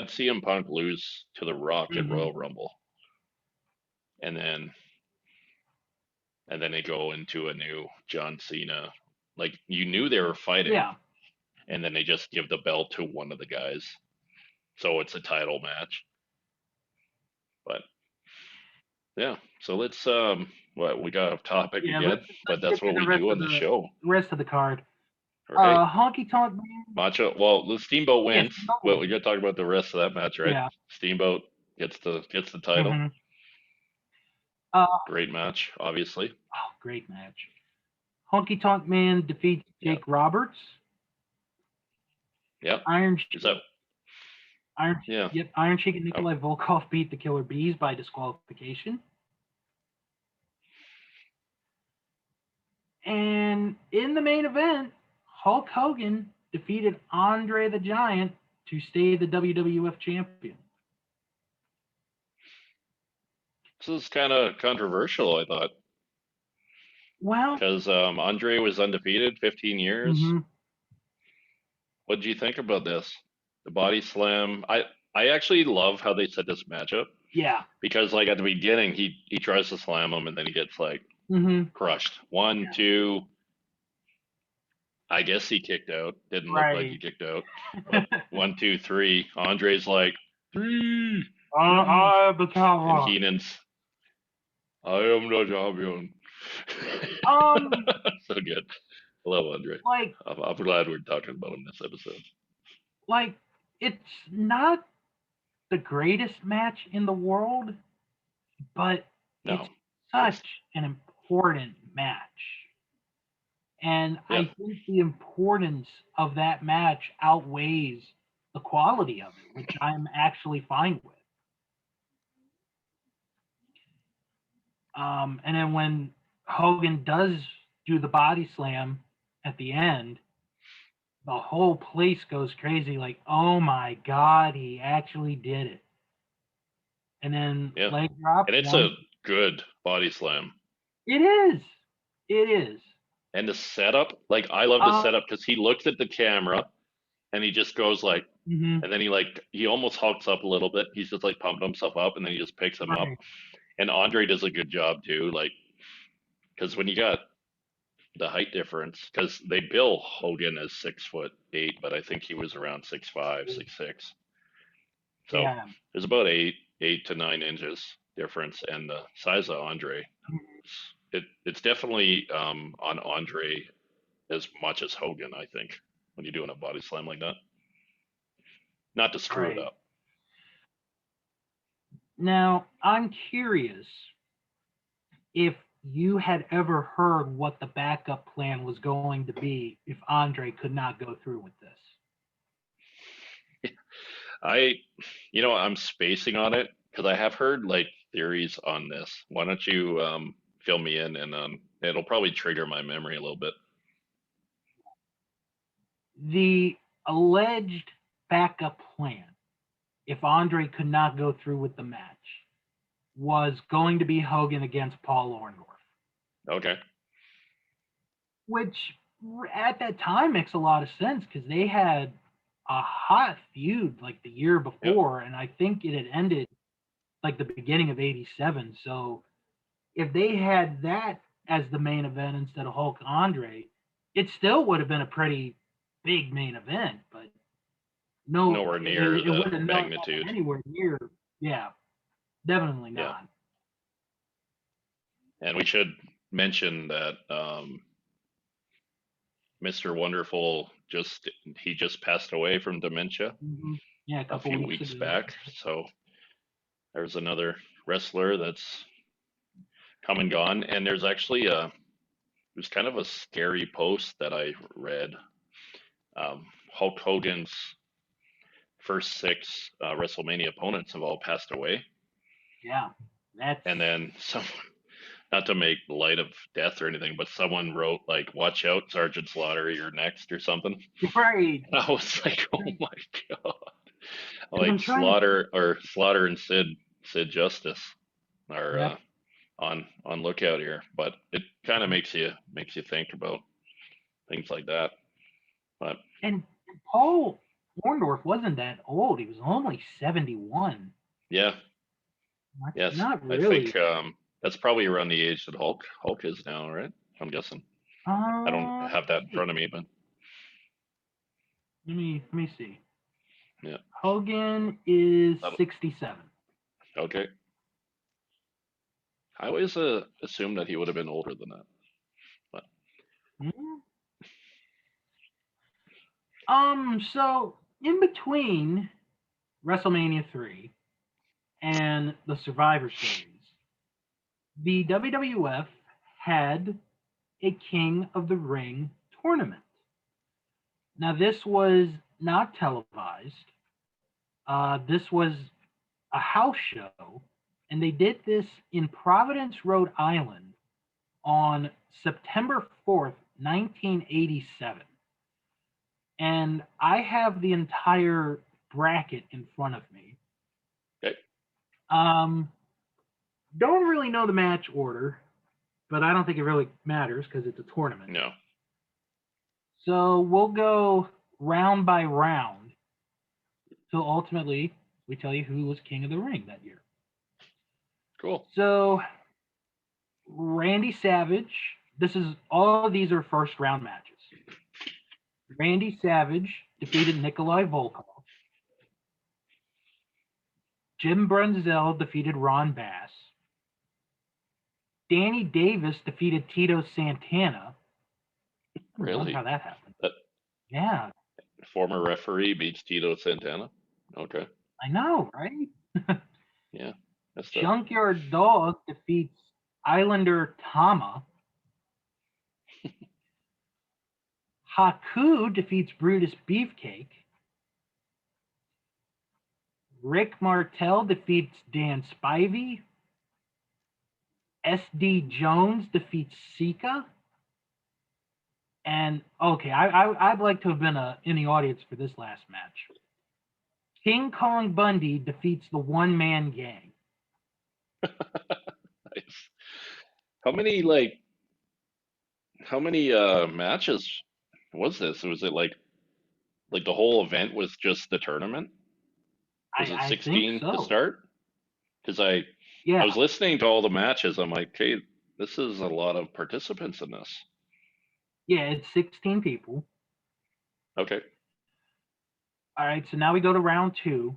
CM Punk lose to The Rock at mm-hmm. Royal Rumble, and then they go into a new John Cena. Like you knew they were fighting, Yeah. and then they just give the belt to one of the guys, so it's a title match. But yeah, so let's what we got off topic Yeah, again, but let's get that's to what we do on the show. the rest of the card. All right, Honky Tonk Man. Macho. Well, the Steamboat Yes, wins, no but way. we got to talk about the rest of that match, right? Yeah. Steamboat gets the title. Mm-hmm. Uh, Great match, obviously. oh, great match. Honky Tonk Man defeats Yeah, Jake Roberts. yeah. Iron Is that Sheik, Iron, yeah? yep, Iron Sheik and Oh, Nikolai Volkov beat the Killer Bees by disqualification. And in the main event, Hulk Hogan defeated Andre the Giant to stay the WWF champion. This is kind of controversial, I thought, Well, because Andre was undefeated 15 years. hmm What did you think about this? The body slam. I actually love how they set this matchup yeah, because like at the beginning he tries to slam him and then he gets like hmm crushed. One, yeah, two. I guess he kicked out. Didn't look like he right. kicked out. But one, two, three. Andre's like three, three, I am the and tower. Heenan's I am the champion. Um, So good. I love Andre. like, I'm glad we're talking about him this episode. like, it's not the greatest match in the world, but it's No, such it's an important match. And yeah. I think the importance of that match outweighs the quality of it, which I'm actually fine with. And then when Hogan does do the body slam at the end, the whole place goes crazy like, oh my God, he actually did it. And then Yeah. leg drop, And it's a one. good body slam. It is. It is. And the setup, like I love the Um, setup because he looks at the camera and he just goes like, mhm, and then he almost hulks up a little bit. He's just like pumping himself up and then he just picks him up. right. And Andre does a good job too, like because when you got the height difference, because they bill Hogan as 6'8", but I think he was around 6'5", 6'6". So Yeah. there's about 8 to 9 inches difference, and the size of Andre, it's definitely on Andre as much as Hogan, I think, when you're doing a body slam like that. Not to screw it Right. up. Now, I'm curious if you had ever heard what the backup plan was going to be if Andre could not go through with this. I, I'm spacing on it because I have heard like theories on this. Why don't you fill me in and it'll probably trigger my memory a little bit. The alleged backup plan, if Andre could not go through with the match, was going to be Hogan against Paul Orndorff, Okay. which at that time makes a lot of sense because they had a hot feud like the year Yep. before, and I think it had ended like the beginning of '87. So if they had that as the main event instead of Hulk Andre, it still would have been a pretty big main event, but no, Nowhere near it the would have not magnitude. been anywhere near. Yeah, definitely Yeah. not. And we should mention that Mr. Wonderful he just passed away from dementia Yeah, a a couple few weeks weeks ago. back. So there's another wrestler that's come and gone. And there's actually it was kind of a scary post that I read. Hulk Hogan's first six WrestleMania opponents have all passed away. Yeah, that's And then some, not to make light of death or anything, but someone wrote like, "Watch out, Sergeant Slaughter, you're next" or something. right. And I was like, "Oh my god!" Because I'm Like trying to. Slaughter and Sid Justice are Yep. on lookout here. But it kind of makes you think about things like that. But And Paul Orndorff wasn't that old. He was only 71. yeah, That's yes, not I really. think that's probably around the age that Hulk is now, right? I'm guessing. I don't have that Let's in see. front of me, but Let me see. yeah. Hogan is That'll, 67. okay. I always assumed that he would have been older than that. But Mhm. So in between WrestleMania 3 and the Survivor Series, the WWF had a King of the Ring tournament. Now, this was not televised. This was a house show, and they did this in Providence, Rhode Island on September 4th, 1987. And I have the entire bracket in front of me. okay. Um, Don't really know the match order, but I don't think it really matters because it's a tournament. No. So we'll go round by round till ultimately we tell you who was King of the Ring that year. Cool. So Randy Savage, all of these are first round matches. Randy Savage defeated Nikolai Volkov. Jim Brunzell defeated Ron Bass. Danny Davis defeated Tito Santana. Really? I wonder how that happened. Yeah. Former referee beats Tito Santana. Okay. I know, right? Yeah. That's Junkyard Dog defeats Islander Tama. Haku defeats Brutus Beefcake. Rick Martel defeats Dan Spivey. SD Jones defeats Sika. And okay, I'd like to have been in the audience for this last match. King Kong Bundy defeats the One Man Gang. nice. How many matches was this? Was it like the whole event was just the tournament? Was it I 16 think so. to start? Because I was listening to all the matches. I'm like, okay, this is a lot of participants in this. Yeah, it's 16 people. Okay. All right, so now we go to round 2.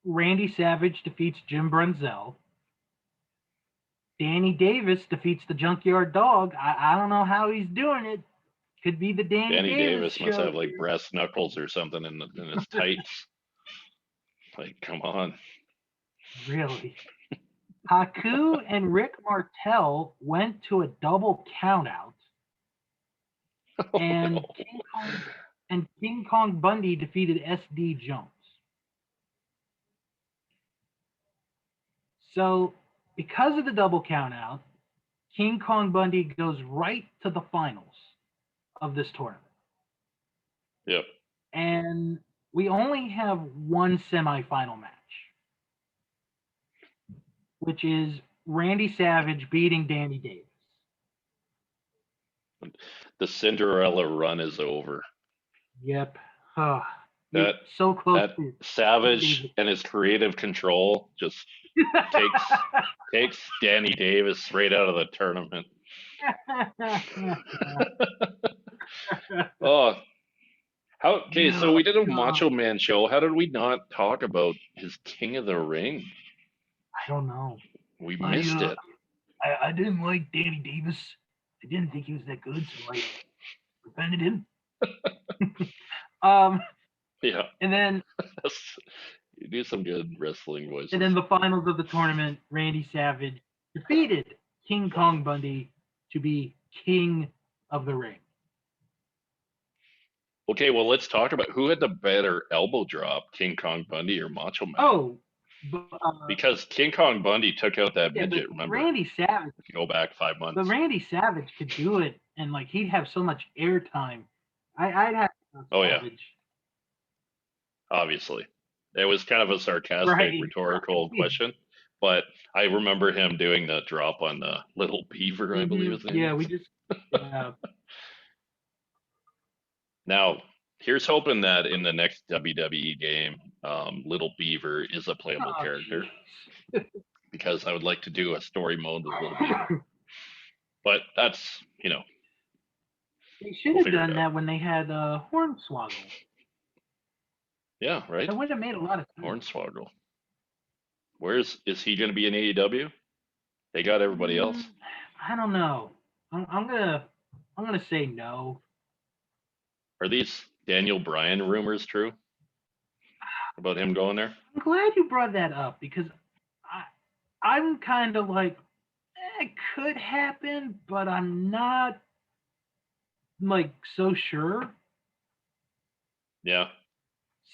Randy Savage defeats Jim Brunzell. Danny Davis defeats the Junkyard Dog. I don't know how he's doing it. Could be the Danny Davis must have like here. brass knuckles or something in his tights. Like, come on. Really? Haku and Rick Martel went to a double countout. Oh, and no. King Kong Bundy defeated SD Jones. So, because of the double countout, King Kong Bundy goes right to the finals of this tournament. Yep. And we only have one semifinal match, which is Randy Savage beating Danny Davis. The Cinderella run is over. Yep. So close. That Savage and his creative control just takes Danny Davis right out of the tournament. Oh, okay, so we did a Macho Man show. How did we not talk about his King of the Ring? I don't know. We missed it. I didn't like Danny Davis. I didn't think he was that good, so I defended him. Yeah. And then you do some good wrestling voices. And then the finals of the tournament, Randy Savage defeated King Kong Bundy to be King of the Ring. Okay, well, let's talk about who had the better elbow drop, King Kong Bundy or Macho Man. Oh, because King Kong Bundy took out that midget. Remember, Randy Savage. If you go back 5 months. But Randy Savage could do it, and like he'd have so much airtime. I'd have. Savage. Yeah. Obviously, it was kind of a sarcastic, rhetorical question, but I remember him doing the drop on the Little Beaver, I believe his name. Yeah, we just. Now, here's hoping that in the next WWE game, Little Beaver is a playable character. Because I would like to do a story mode with Little Beaver. But that's, They should have done that when they had Hornswoggle. Yeah, right? That would have made a lot of sense. Hornswoggle. Is he going to be in AEW? They got everybody else. I don't know. I'm gonna say no. Are these Daniel Bryan rumors true about him going there? I'm glad you brought that up because I'm kind of like it could happen, but I'm not like so sure. Yeah.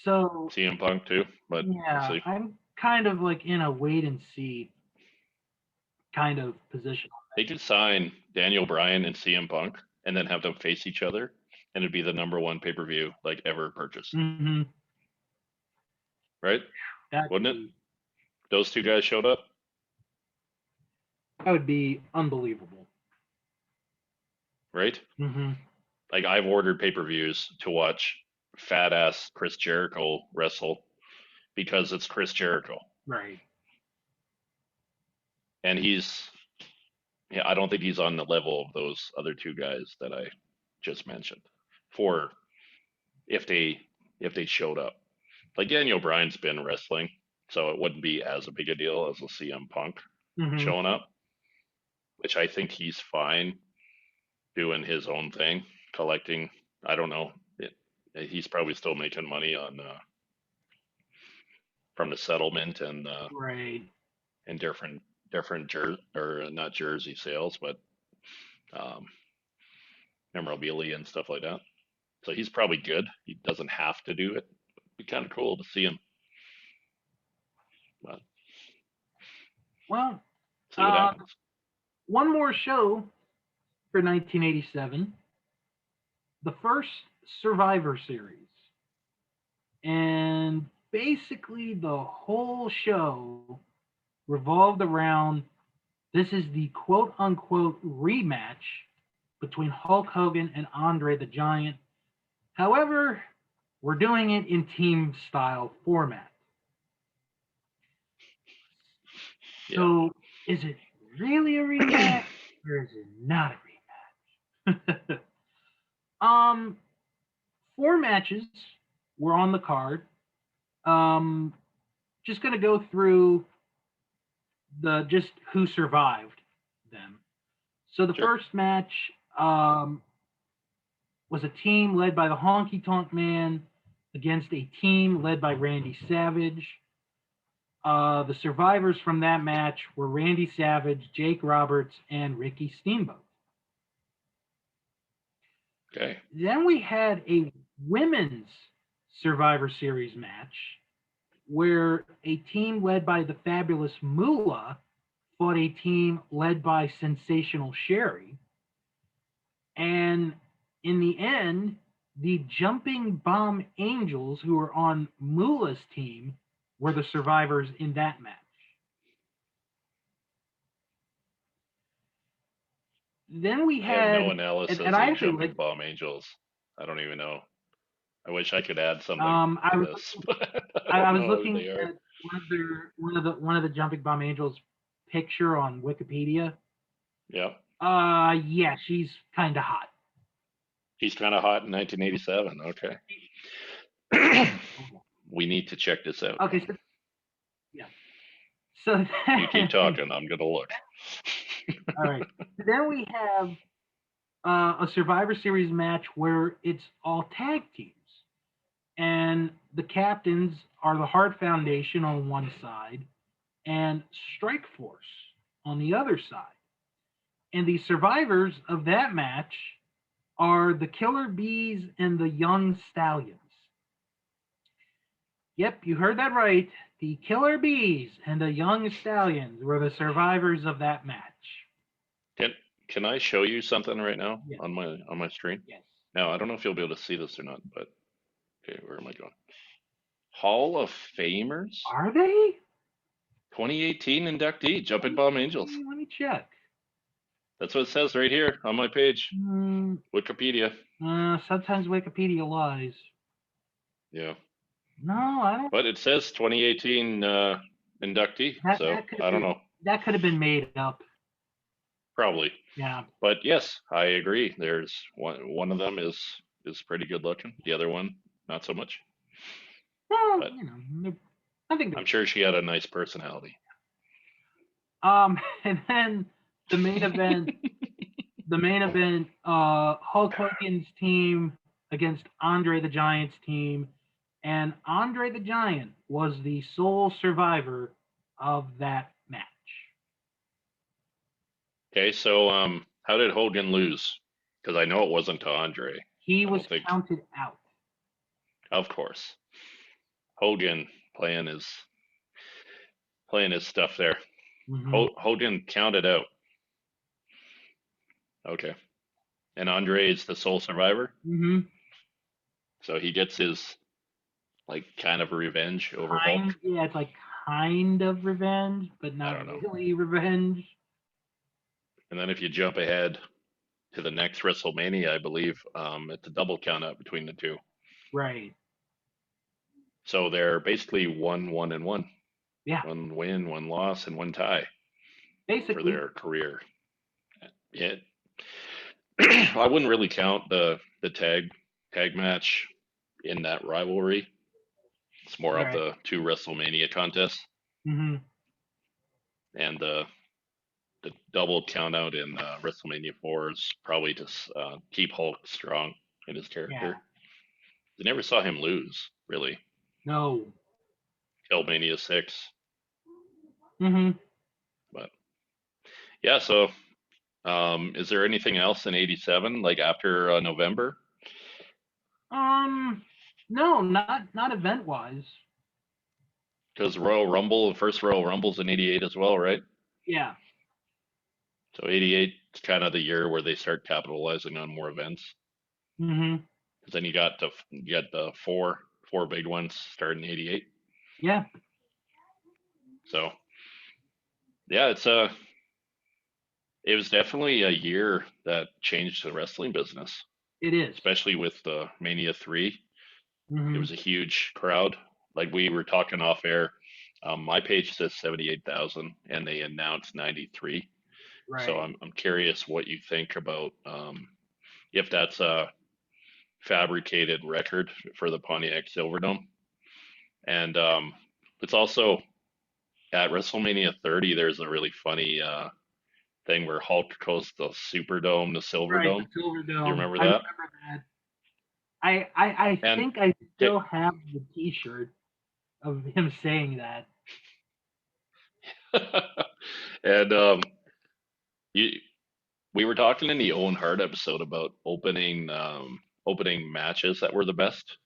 So CM Punk too, but yeah, we'll see. I'm kind of like in a wait and see kind of position. They could sign Daniel Bryan and CM Punk and then have them face each other, and it'd be the #1 pay-per-view like ever purchased. Mm-hmm. Right? Wouldn't it? Those two guys showed up. That would be unbelievable. right? Hmm. Like I've ordered pay-per-views to watch fat ass Chris Jericho wrestle because it's Chris Jericho. Right. And yeah, I don't think he's on the level of those other two guys that I just mentioned. For if they if they showed up. Like Daniel Bryan's been wrestling, so it wouldn't be as a big a deal as a CM Punk Hmm. showing up, which I think he's fine doing his own thing, collecting. I don't know. He's probably still making money on from the settlement Right. and different or not jersey sales, but um, memorabilia and stuff like that. So he's probably good. He doesn't have to do it. It'd be kind of cool to see him, but Well, see what uh, happens. one more show for 1987, the first Survivor Series. And basically, the whole show revolved around this is the quote unquote rematch between Hulk Hogan and Andre the Giant. However, we're doing it in team style format. Yeah. So, is it really a rematch or is it not a rematch? um, four matches were on the card. Um, just gonna go through the just who survived them. So the Sure. first match um, was a team led by the Honky Tonk Man against a team led by Randy Savage. The survivors from that match were Randy Savage, Jake Roberts, and Ricky Steamboat. Okay. Then we had a women's Survivor Series match where a team led by the fabulous Moolah fought a team led by Sensational Sherry. And in the end, the Jumping Bomb Angels, who were on Moolah's team, were the survivors in that match. Then we I have no had, and analysis I of actually jumping like, bomb angels. I don't even know. I wish I could add something I to was this, but I I don't was know who looking they are. at one of the Jumping Bomb Angels picture on Wikipedia. Yeah. Yeah, she's kind of hot. He's kind of hot in 1987. Okay. We need to check this out. Okay, so yeah, so You keep then, talking. I'm going to look. all right, then we have a Survivor Series match where it's all tag teams, and the captains are the Hart Foundation on one side and Strike Force on the other side. And the survivors of that match are the Killer Bees and the Young Stallions. Yep, you heard that right. The Killer Bees and the Young Stallions were the survivors of that match. Can can I show you something right now Yes, on my screen? yes. Now, I don't know if you'll be able to see this or not, but okay, where am I going? Hall of Famers? Are they? 2018 inductee, Let Jumping me, Bomb let Angels. me, let me check. That's what it says right here on my page. Mm, Wikipedia. sometimes Wikipedia lies. Yeah. No, I don't. But it says 2018 inductee, That so that could have I don't been know. that could have been made up. Probably. Yeah. But yes, I agree. There's one of them is pretty good looking. The other one, not so much. Well, But I think I'm sure she had a nice personality. and then the main event, Hulk Hogan's team against Andre the Giant's team, and Andre the Giant was the sole survivor of that match. Okay, so how did Hogan lose? Because I know it wasn't to Andre. He I was don't think. counted out. Of course, Hogan playing his stuff there. Hmm. Hogan counted out. Okay, and Andre is the sole survivor, Hmm. so he gets his like kind of revenge over Hulk. Yeah, it's like kind of revenge, but I not don't know. really revenge. And then if you jump ahead to the next WrestleMania, I believe it's a double count out between the two. Right. So they're basically one, and one. Yeah. One win, one loss, and one tie for Basically. their career. Yeah, I wouldn't really count the tag match in that rivalry. It's more of Right. the two WrestleMania contests Hmm. and the double count out in WrestleMania 4 is probably just keep Hulk strong in his Yeah. character. I never saw him lose really No. till Mania 6, Hmm. but yeah. So is there anything else in '87 like after November? Um. No, not event wise. Because Royal Rumble, the first Royal Rumble's in '88 as well, right? Yeah. So '88 is kind of the year where they start capitalizing on more events. Hmm. Because then you got the four big ones starting in '88. Yeah. So yeah, it was definitely a year that changed the wrestling business, It is. especially with the Mania 3. It Hmm. was a huge crowd. Like we were talking off air, my page says 78,000 and they announced 93. So Right. I'm curious what you think about if that's a fabricated record for the Pontiac Silverdome. And it's also at WrestleMania 30, there's a really funny thing where Hulk goes the Superdome, the Right. The Silverdome. Silver Do you Dome. remember I that? remember that. I And think I okay, still have the T-shirt of him saying that. and you, we were talking in the Owen Hart episode about opening matches that were the best.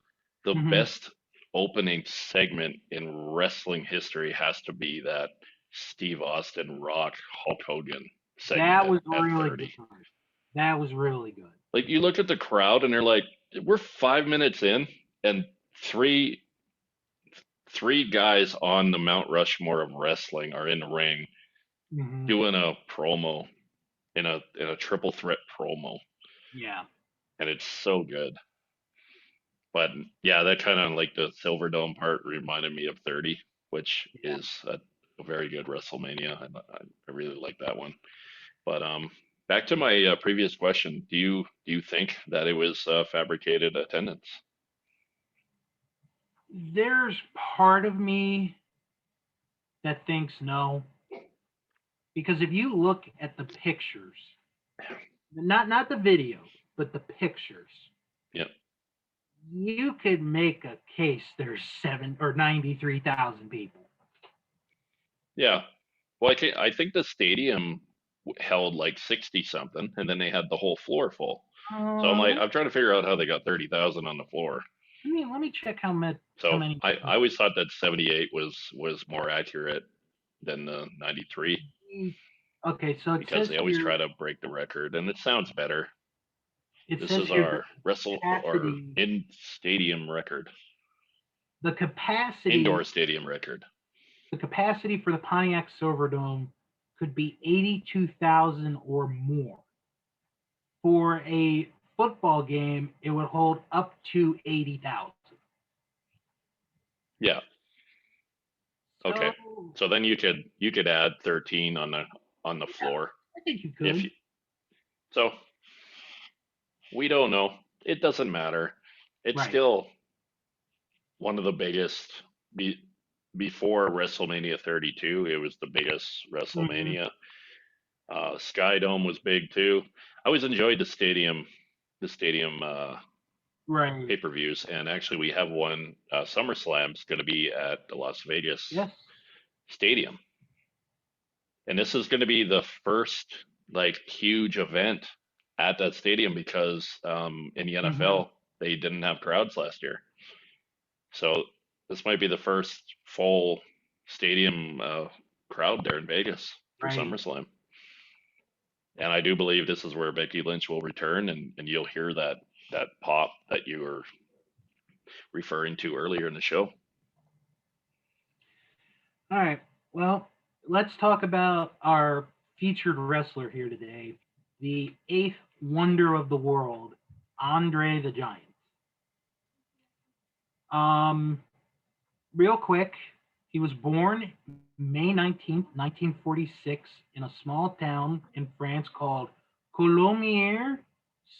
The Hmm. best opening segment in wrestling history has to be that Steve Austin Rock Hulk Hogan segment That was at really 30. good. That was really good. Like you look at the crowd and they're like, we're 5 minutes in and three three guys on the Mount Rushmore of wrestling are in the ring Hmm. doing a promo in a triple threat promo, Yeah. and it's so good. But yeah, that kind of like the Silverdome part reminded me of 30, which Yeah. is a very good WrestleMania. I really like that one. But back to my previous question, do you think that it was fabricated attendance? There's part of me that thinks no, because if you look at the pictures, not the video, but the pictures, Yeah, you could make a case there's 93,000 people. yeah. Well, I think the stadium held like 60 something, and then they had the whole floor full. So I'm like, Let I'm trying to figure out how they got 30,000 on the floor. let me check how So many. I always thought that 78 was more accurate than the 93 Okay, so it because says they always here try to break the record, and it sounds better. it This says is here the our wrestle or capacity in stadium record, the capacity indoor stadium record. the capacity for the Pontiac Silverdome could be 82,000 or more. For a football game, it would hold up to 80,000. Yeah. Okay. So So then you could add 13 on the yeah, floor I think you if could. you, so we don't know. It doesn't matter. It's Right. still one of the biggest be, before WrestleMania 32. It was the biggest Hmm. WrestleMania. Sky Dome was big too. I always enjoyed the stadium Right. pay-per-views, and actually we have one. SummerSlam's going to be at the Las Vegas Yes. Stadium, and this is going to be the first like huge event at that stadium because in the Hmm. NFL they didn't have crowds last year. So this might be the first full stadium crowd there in Vegas for Right. SummerSlam. And I do believe this is where Becky Lynch will return, and you'll hear that pop that you were referring to earlier in the show. All right. Well, let's talk about our featured wrestler here today, the eighth wonder of the world, Andre the Giant. Um, Real quick, he was born May 19th, 1946, in a small town in France called Coulommiers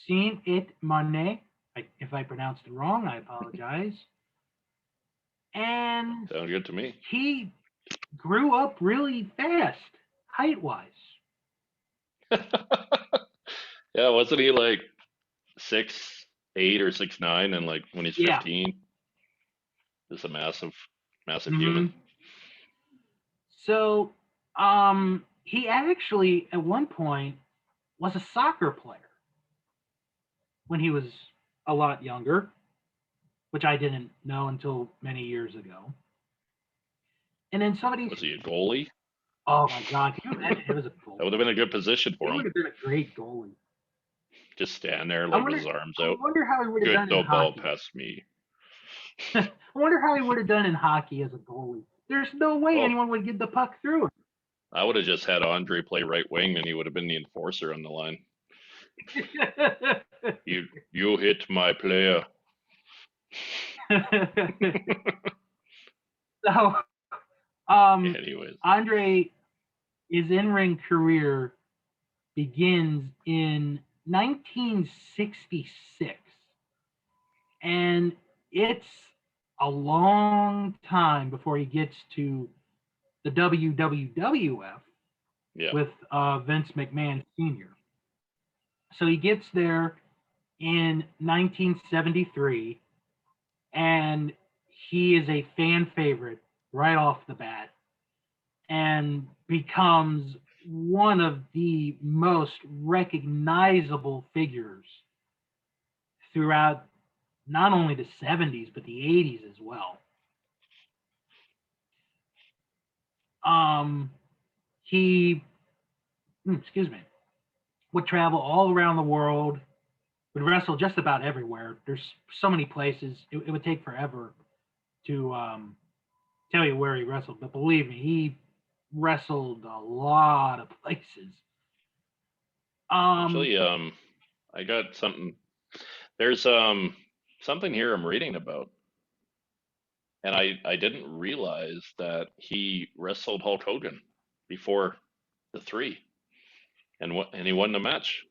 Saint-Et-Marne. If I pronounced it wrong, I apologize. And Sounds good to me. he grew up really fast, height wise. Yeah, wasn't he like 6'8" or 6'9", and like when he's Yeah. 15, just a massive, massive human. hmm So, he actually at one point was a soccer player when he was a lot younger, which I didn't know until many years ago. And then somebody, Was he a goalie? oh my God, can you imagine him as a That would goalie? have been a good position He for him. would have been a great goalie. Just stand there I like with wonder, his arms I out. wonder how he would have Good, done in no ball hockey. past me. I wonder how he would have done in hockey as a goalie. There's no way Well, anyone would get the puck through I would have just had Andre play right wing, and he would have been the enforcer on the line. it. You hit my player. So, Anyways, Andre, his in-ring career begins in 1966, and it's a long time before he gets to the WWF yeah, with Vince McMahon Sr. So he gets there in 1973, and he is a fan favorite right off the bat and becomes one of the most recognizable figures throughout not only the 70s but the 80s as well. Um, he, excuse me, would travel all around the world, would wrestle just about everywhere. There's so many places; it would take forever to tell you where he wrestled, but believe me, he wrestled a lot of places. Um, actually, I got something. There's something here I'm reading about, and I didn't realize that he wrestled Hulk Hogan before the three, and he won the match,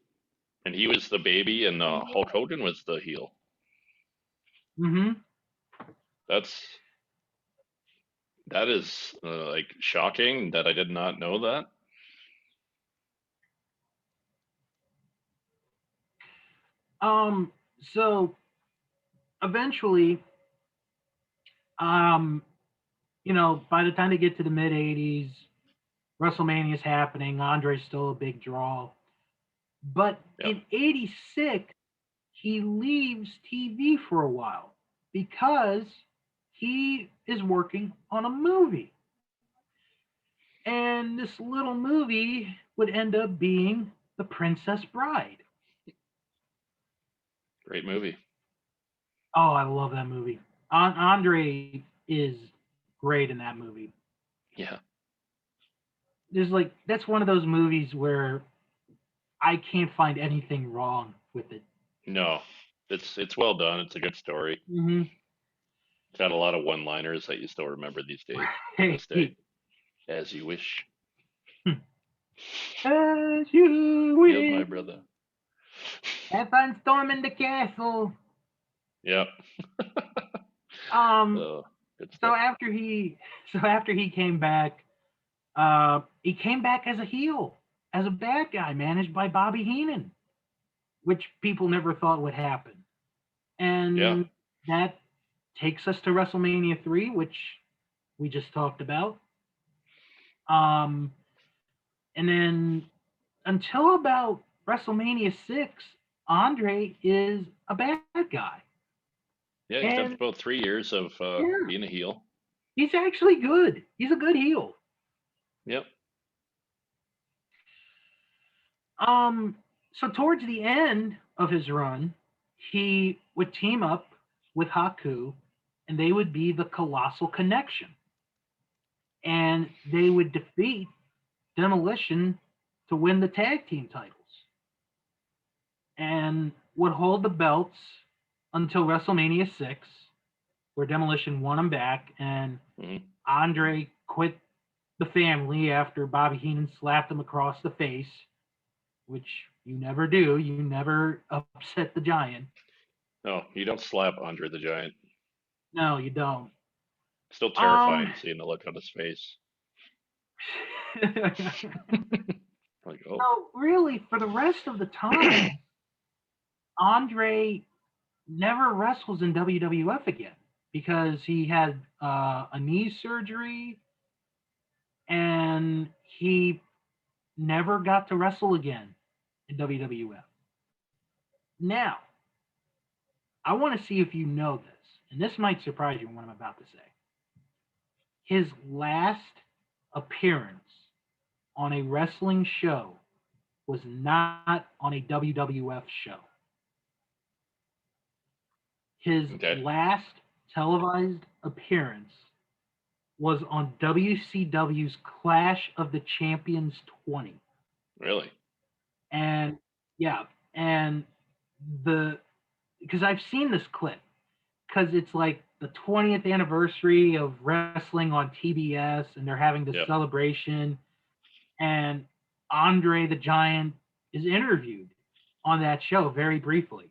and he was the baby, and Hulk Hogan was the heel. hmm That's that is like shocking that I did not know that. Um, so eventually, um, by the time they get to the mid '80s, WrestleMania is happening. Andre's still a big draw, but Yeah, in '86, he leaves TV for a while because he is working on a movie, and this little movie would end up being The Princess Bride. great movie. Oh, I love that movie. Andre is great in that movie. Yeah, There's like that's one of those movies where I can't find anything wrong with it. no, it's well done. It's a good story. Mm-hmm. It's got a lot of one-liners that you still remember these days to this day. As you wish, As you healed my wish, brother. have fun storming the castle. Yep. Um. Oh, good So stuff. after he, he came back as a heel, as a bad guy, managed by Bobby Heenan, which people never thought would happen. Yeah. And that takes us to WrestleMania 3, which we just talked about. Um, and then until about WrestleMania 6, Andre is a bad guy. Yeah, he spent And about 3 years of yeah, being a heel. he's actually good. He's a good heel. Yep. Um, so towards the end of his run, he would team up with Haku, and they would be the Colossal Connection, and they would defeat Demolition to win the tag team titles and would hold the belts until WrestleMania 6, where Demolition won them back, and Hmm. Andre quit the family after Bobby Heenan slapped him across the face, which you never do. You never upset the Giant. No, you don't slap Andre the Giant. No, you don't. Still Um, terrifying seeing the look on his face. Like, oh, so really, for the rest of the time, Andre never wrestles in WWF again because he had a knee surgery and he never got to wrestle again in WWF. Now, I want to see if you know this, and this might surprise you in what I'm about to say. His last appearance on a wrestling show was not on a WWF show. His okay, last televised appearance was on WCW's Clash of the Champions 20. really? And yeah, and the because I've seen this clip because it's like the 20th anniversary of wrestling on TBS and they're having this Yep. celebration and Andre the Giant is interviewed on that show very briefly.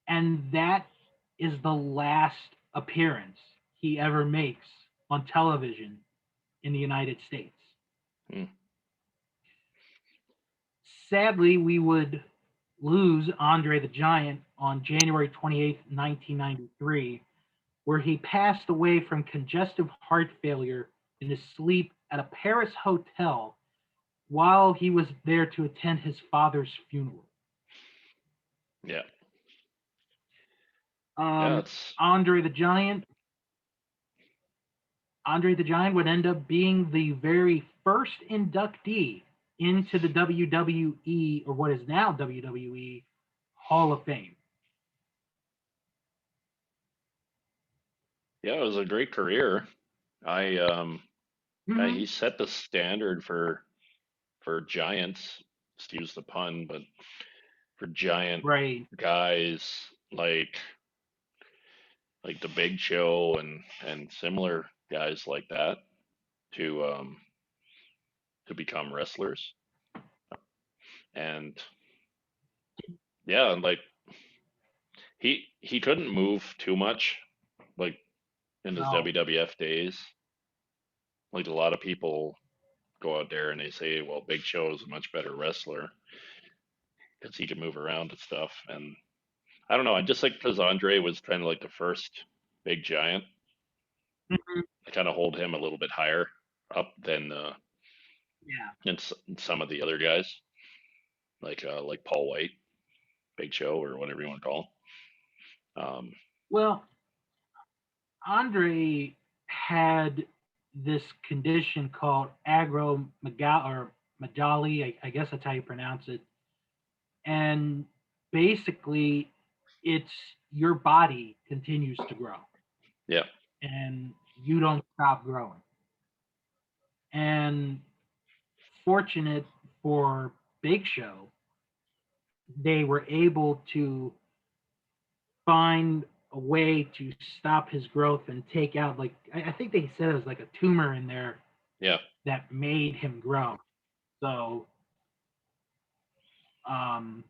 And that is the last appearance he ever makes on television in the United States. Hmm. Sadly, we would lose Andre the Giant on January 28th, 1993, where he passed away from congestive heart failure in his sleep at a Paris hotel while he was there to attend his father's funeral. Yeah, yeah. Um, It's Andre the Giant, Andre the Giant would end up being the very first inductee into the WWE or what is now WWE Hall of Fame. yeah. It was a great career. I Mm-hmm. he set the standard for giants. Excuse the pun, but for giant Right. guys like the Big Show and similar guys like that to um to become wrestlers. And yeah, and like he couldn't move too much like in his No. WWF days. Like a lot of people go out there and they say, well, Big Show is a much better wrestler because he can move around and stuff. And I don't know, I just like because Andre was kind of like the first big giant. Mhm. I kind of hold him a little bit higher up Yeah. than some of the other guys, like Paul White, Big Show, or whatever you want to call him. Well, Andre had this condition called agromegaly. I guess that's how you pronounce it. And basically, it's your body continues to grow Yeah, and you don't stop growing. And fortunate for Big Show, they were able to find a way to stop his growth and take out like I think they said it was like a tumor in there yeah, that made him grow. So, um,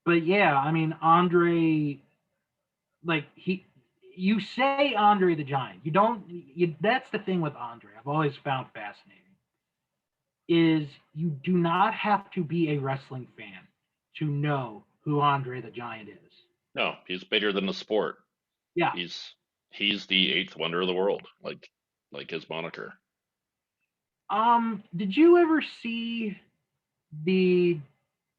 but yeah, I mean Andre, like you say Andre the Giant. You don't. That's the thing with Andre. I've always found fascinating is you do not have to be a wrestling fan to know who Andre the Giant is. no, he's bigger than the sport. Yeah. He's he's the eighth wonder of the world, like his moniker. Did you ever see the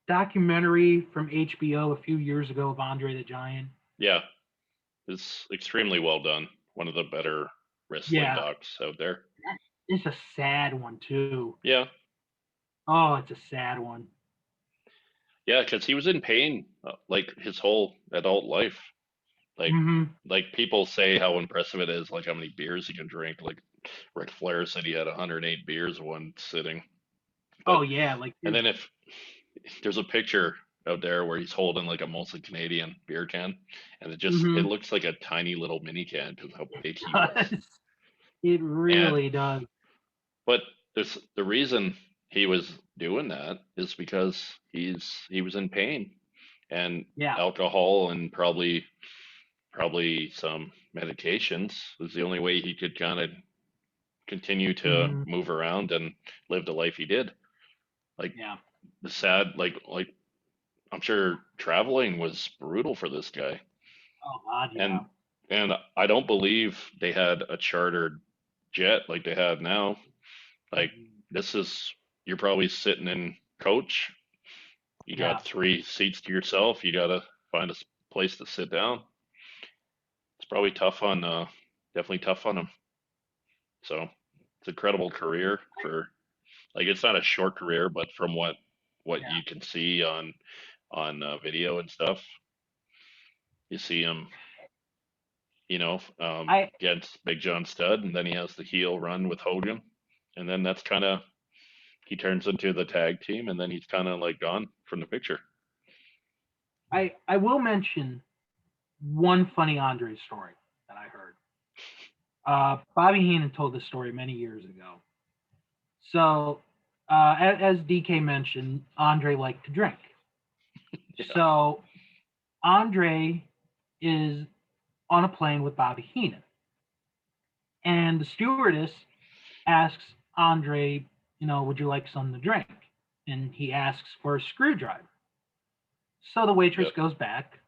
documentary from HBO a few years ago of Andre the Giant? Yeah, it's extremely well done. One of the better wrestling Yeah, docs out there. it's a sad one too. Yeah, Oh, it's a sad one. yeah, because he was in pain like his whole adult life. Like Hmm. like people say how impressive it is, like how many beers he can drink. Like Ric Flair said he had 108 beers one sitting. But Oh yeah, like and then if there's a picture out there where he's holding like a mostly Canadian beer can, and it mm-hmm. looks like a tiny little mini can because how big he was. Does. It And really does. but there's the reason he was doing that is because he was in pain, and Yeah. alcohol and probably some medications was the only way he could kind of continue to Mm-hmm. move around and live the life he did. Like Yeah. the sad like I'm sure traveling was brutal for this guy. Oh God, yeah. And I don't believe they had a chartered jet like they have now. Like Mhm. this is you're probably sitting in coach. You Yeah. got three seats to yourself. You gotta find a place to sit down. It's probably tough on definitely tough on him. So it's an incredible career for like it's not a short career, but from what Yeah. you can see on video and stuff, you see him, I against Big John Studd, and then he has the heel run with Hogan, and then that's kind of he turns into the tag team, and then he's kind of like gone from the picture. I will mention one funny Andre story that I heard. Bobby Heenan told this story many years ago. So, as DK mentioned, Andre liked to drink. Yeah. So Andre is on a plane with Bobby Heenan, and the stewardess asks Andre, would you like something to drink? And he asks for a screwdriver. So the waitress Yep. goes back.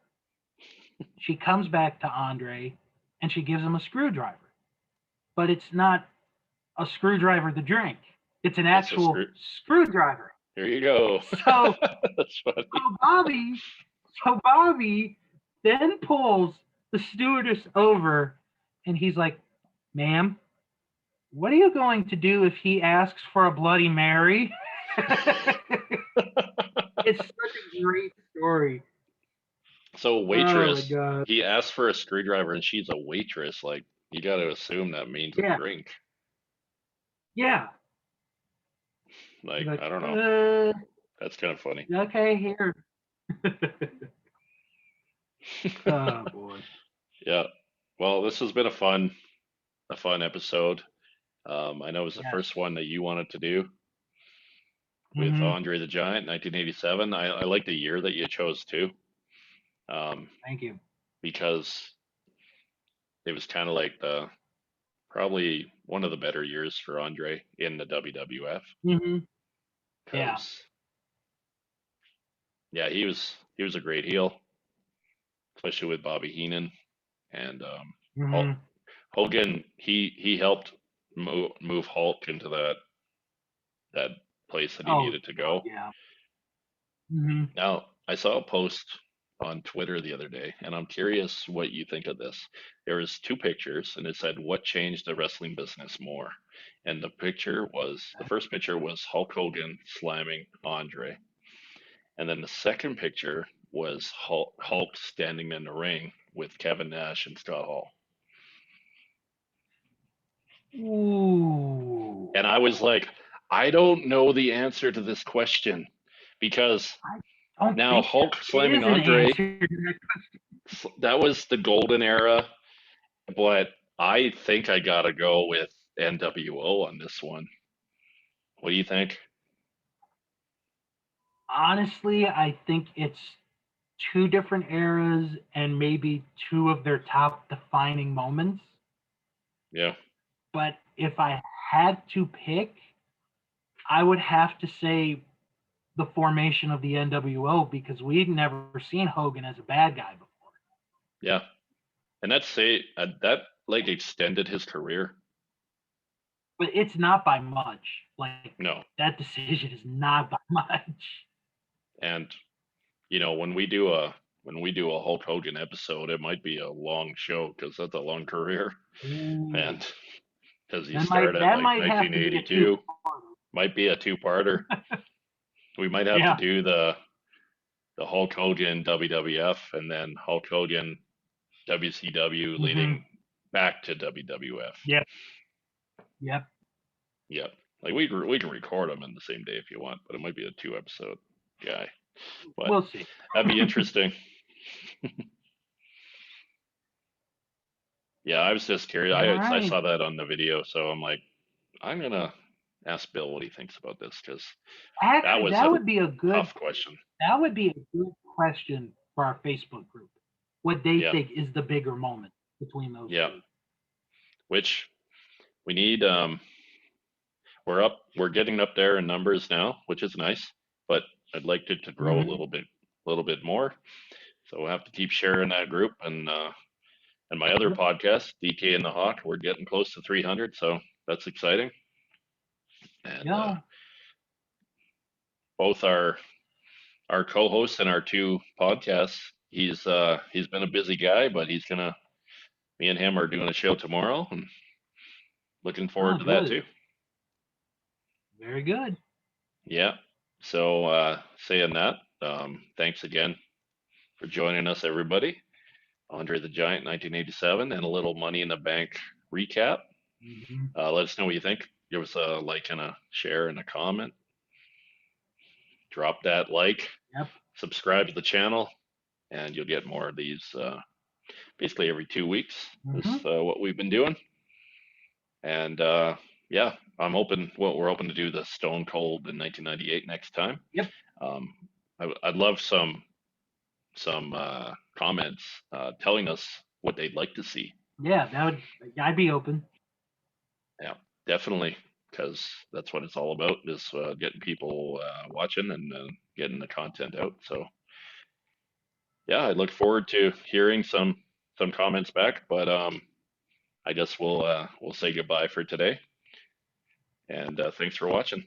She comes back to Andre, and she gives him a screwdriver. But it's not a screwdriver to drink. It's an It's a actual screw. screwdriver. Here you go. So, That's funny. so Bobby, so Bobby then pulls the stewardess over, and he's like, "Ma'am, what are you going to do if he asks for a Bloody Mary?" It's such a great story. So Oh my waitress, god. he asked for a screwdriver, and she's a waitress. Like you got to assume that means a Yeah, drink. yeah. He's Like like, I don't know. That's kind of funny. okay, here. Oh boy. Yeah. Well, this has been a fun episode. I know it was the Yes. first one that you wanted to do with Hmm. Andre the Giant, 1987. I like the year that you chose too, um, Thank you. because it was kind of like the probably one of the better years for Andre in the WWF. Hmm. Yeah. Because yeah, he was a great heel, especially with Bobby Heenan and Hmm. Hulk. Hogan. He helped move Hulk into that place that he Oh needed to God, go. yeah. Hmm. Now, I saw a post on Twitter the other day, and I'm curious what you think of this. There was two pictures, and it said, "What changed the wrestling business more?" And the first picture was Hulk Hogan slamming Andre, and then the second picture was Hulk standing in the ring with Kevin Nash and Scott Hall. Ooh. And I was like, I don't know the answer to this question because I don't now think Hulk there slamming is an Andre, answer to that. that was the golden era, but I think I gotta go with NWO on this one. What do you think? Honestly, I think it's two different eras and maybe two of their top defining moments. Yeah, But if I had to pick, I would have to say the formation of the NWO because we'd never seen Hogan as a bad guy before. yeah, and that like extended his career. But it's not by much. Like No, that decision is not by much. and when we do a Hulk Hogan episode, it might be a long show because that's a long career, Ooh. and because you That might start at that like might have to be a two. 1982, might be a two-parter. We might have to Yeah. do the Hulk Hogan WWF and then Hulk Hogan WCW Mm-hmm. leading back to WWF. Yep. Yep. Yep. Like we can record them in the same day if you want, but it might be a 2 episode guy. But We'll see. that'd be interesting. Yeah, I was just curious. All I right. saw that on the video, so I'm like, I'm gonna ask Bill what he thinks about this because that Actually, was a tough question. that would be a good question for our Facebook group. What they Yeah, think is the bigger moment between those yeah. two. Which we need. We're getting up there in numbers now, which is nice, but I'd like it to grow Mm-hmm. a little bit more. So we'll have to keep sharing that group and my other Yep. podcast, DK and the Hawk. We're getting close to 300, so that's exciting. And Yeah. both our co-hosts and our two podcasts. He's been a busy guy, but me and him are doing a show tomorrow, and looking Oh, forward to that good. too. Very good. Yeah. So saying that, thanks again for joining us, everybody. Andre the Giant, 1987, and a little Money in the Bank recap. Mm-hmm. Let us know what you think. Give us a like and a share and a comment. Drop that like, Yep. subscribe to the channel, and you'll get more of these basically every 2 weeks. Is Mm-hmm. what we've been doing. And yeah, we're hoping to do the Stone Cold in 1998 next time. Yep. Um, I'd love some comments telling us what they'd like to see. Yeah, that would. I'd be open. Yeah, definitely, because that's what it's all about is getting people watching and getting the content out. So yeah, I look forward to hearing some comments back. But I guess we'll say goodbye for today, and thanks for watching.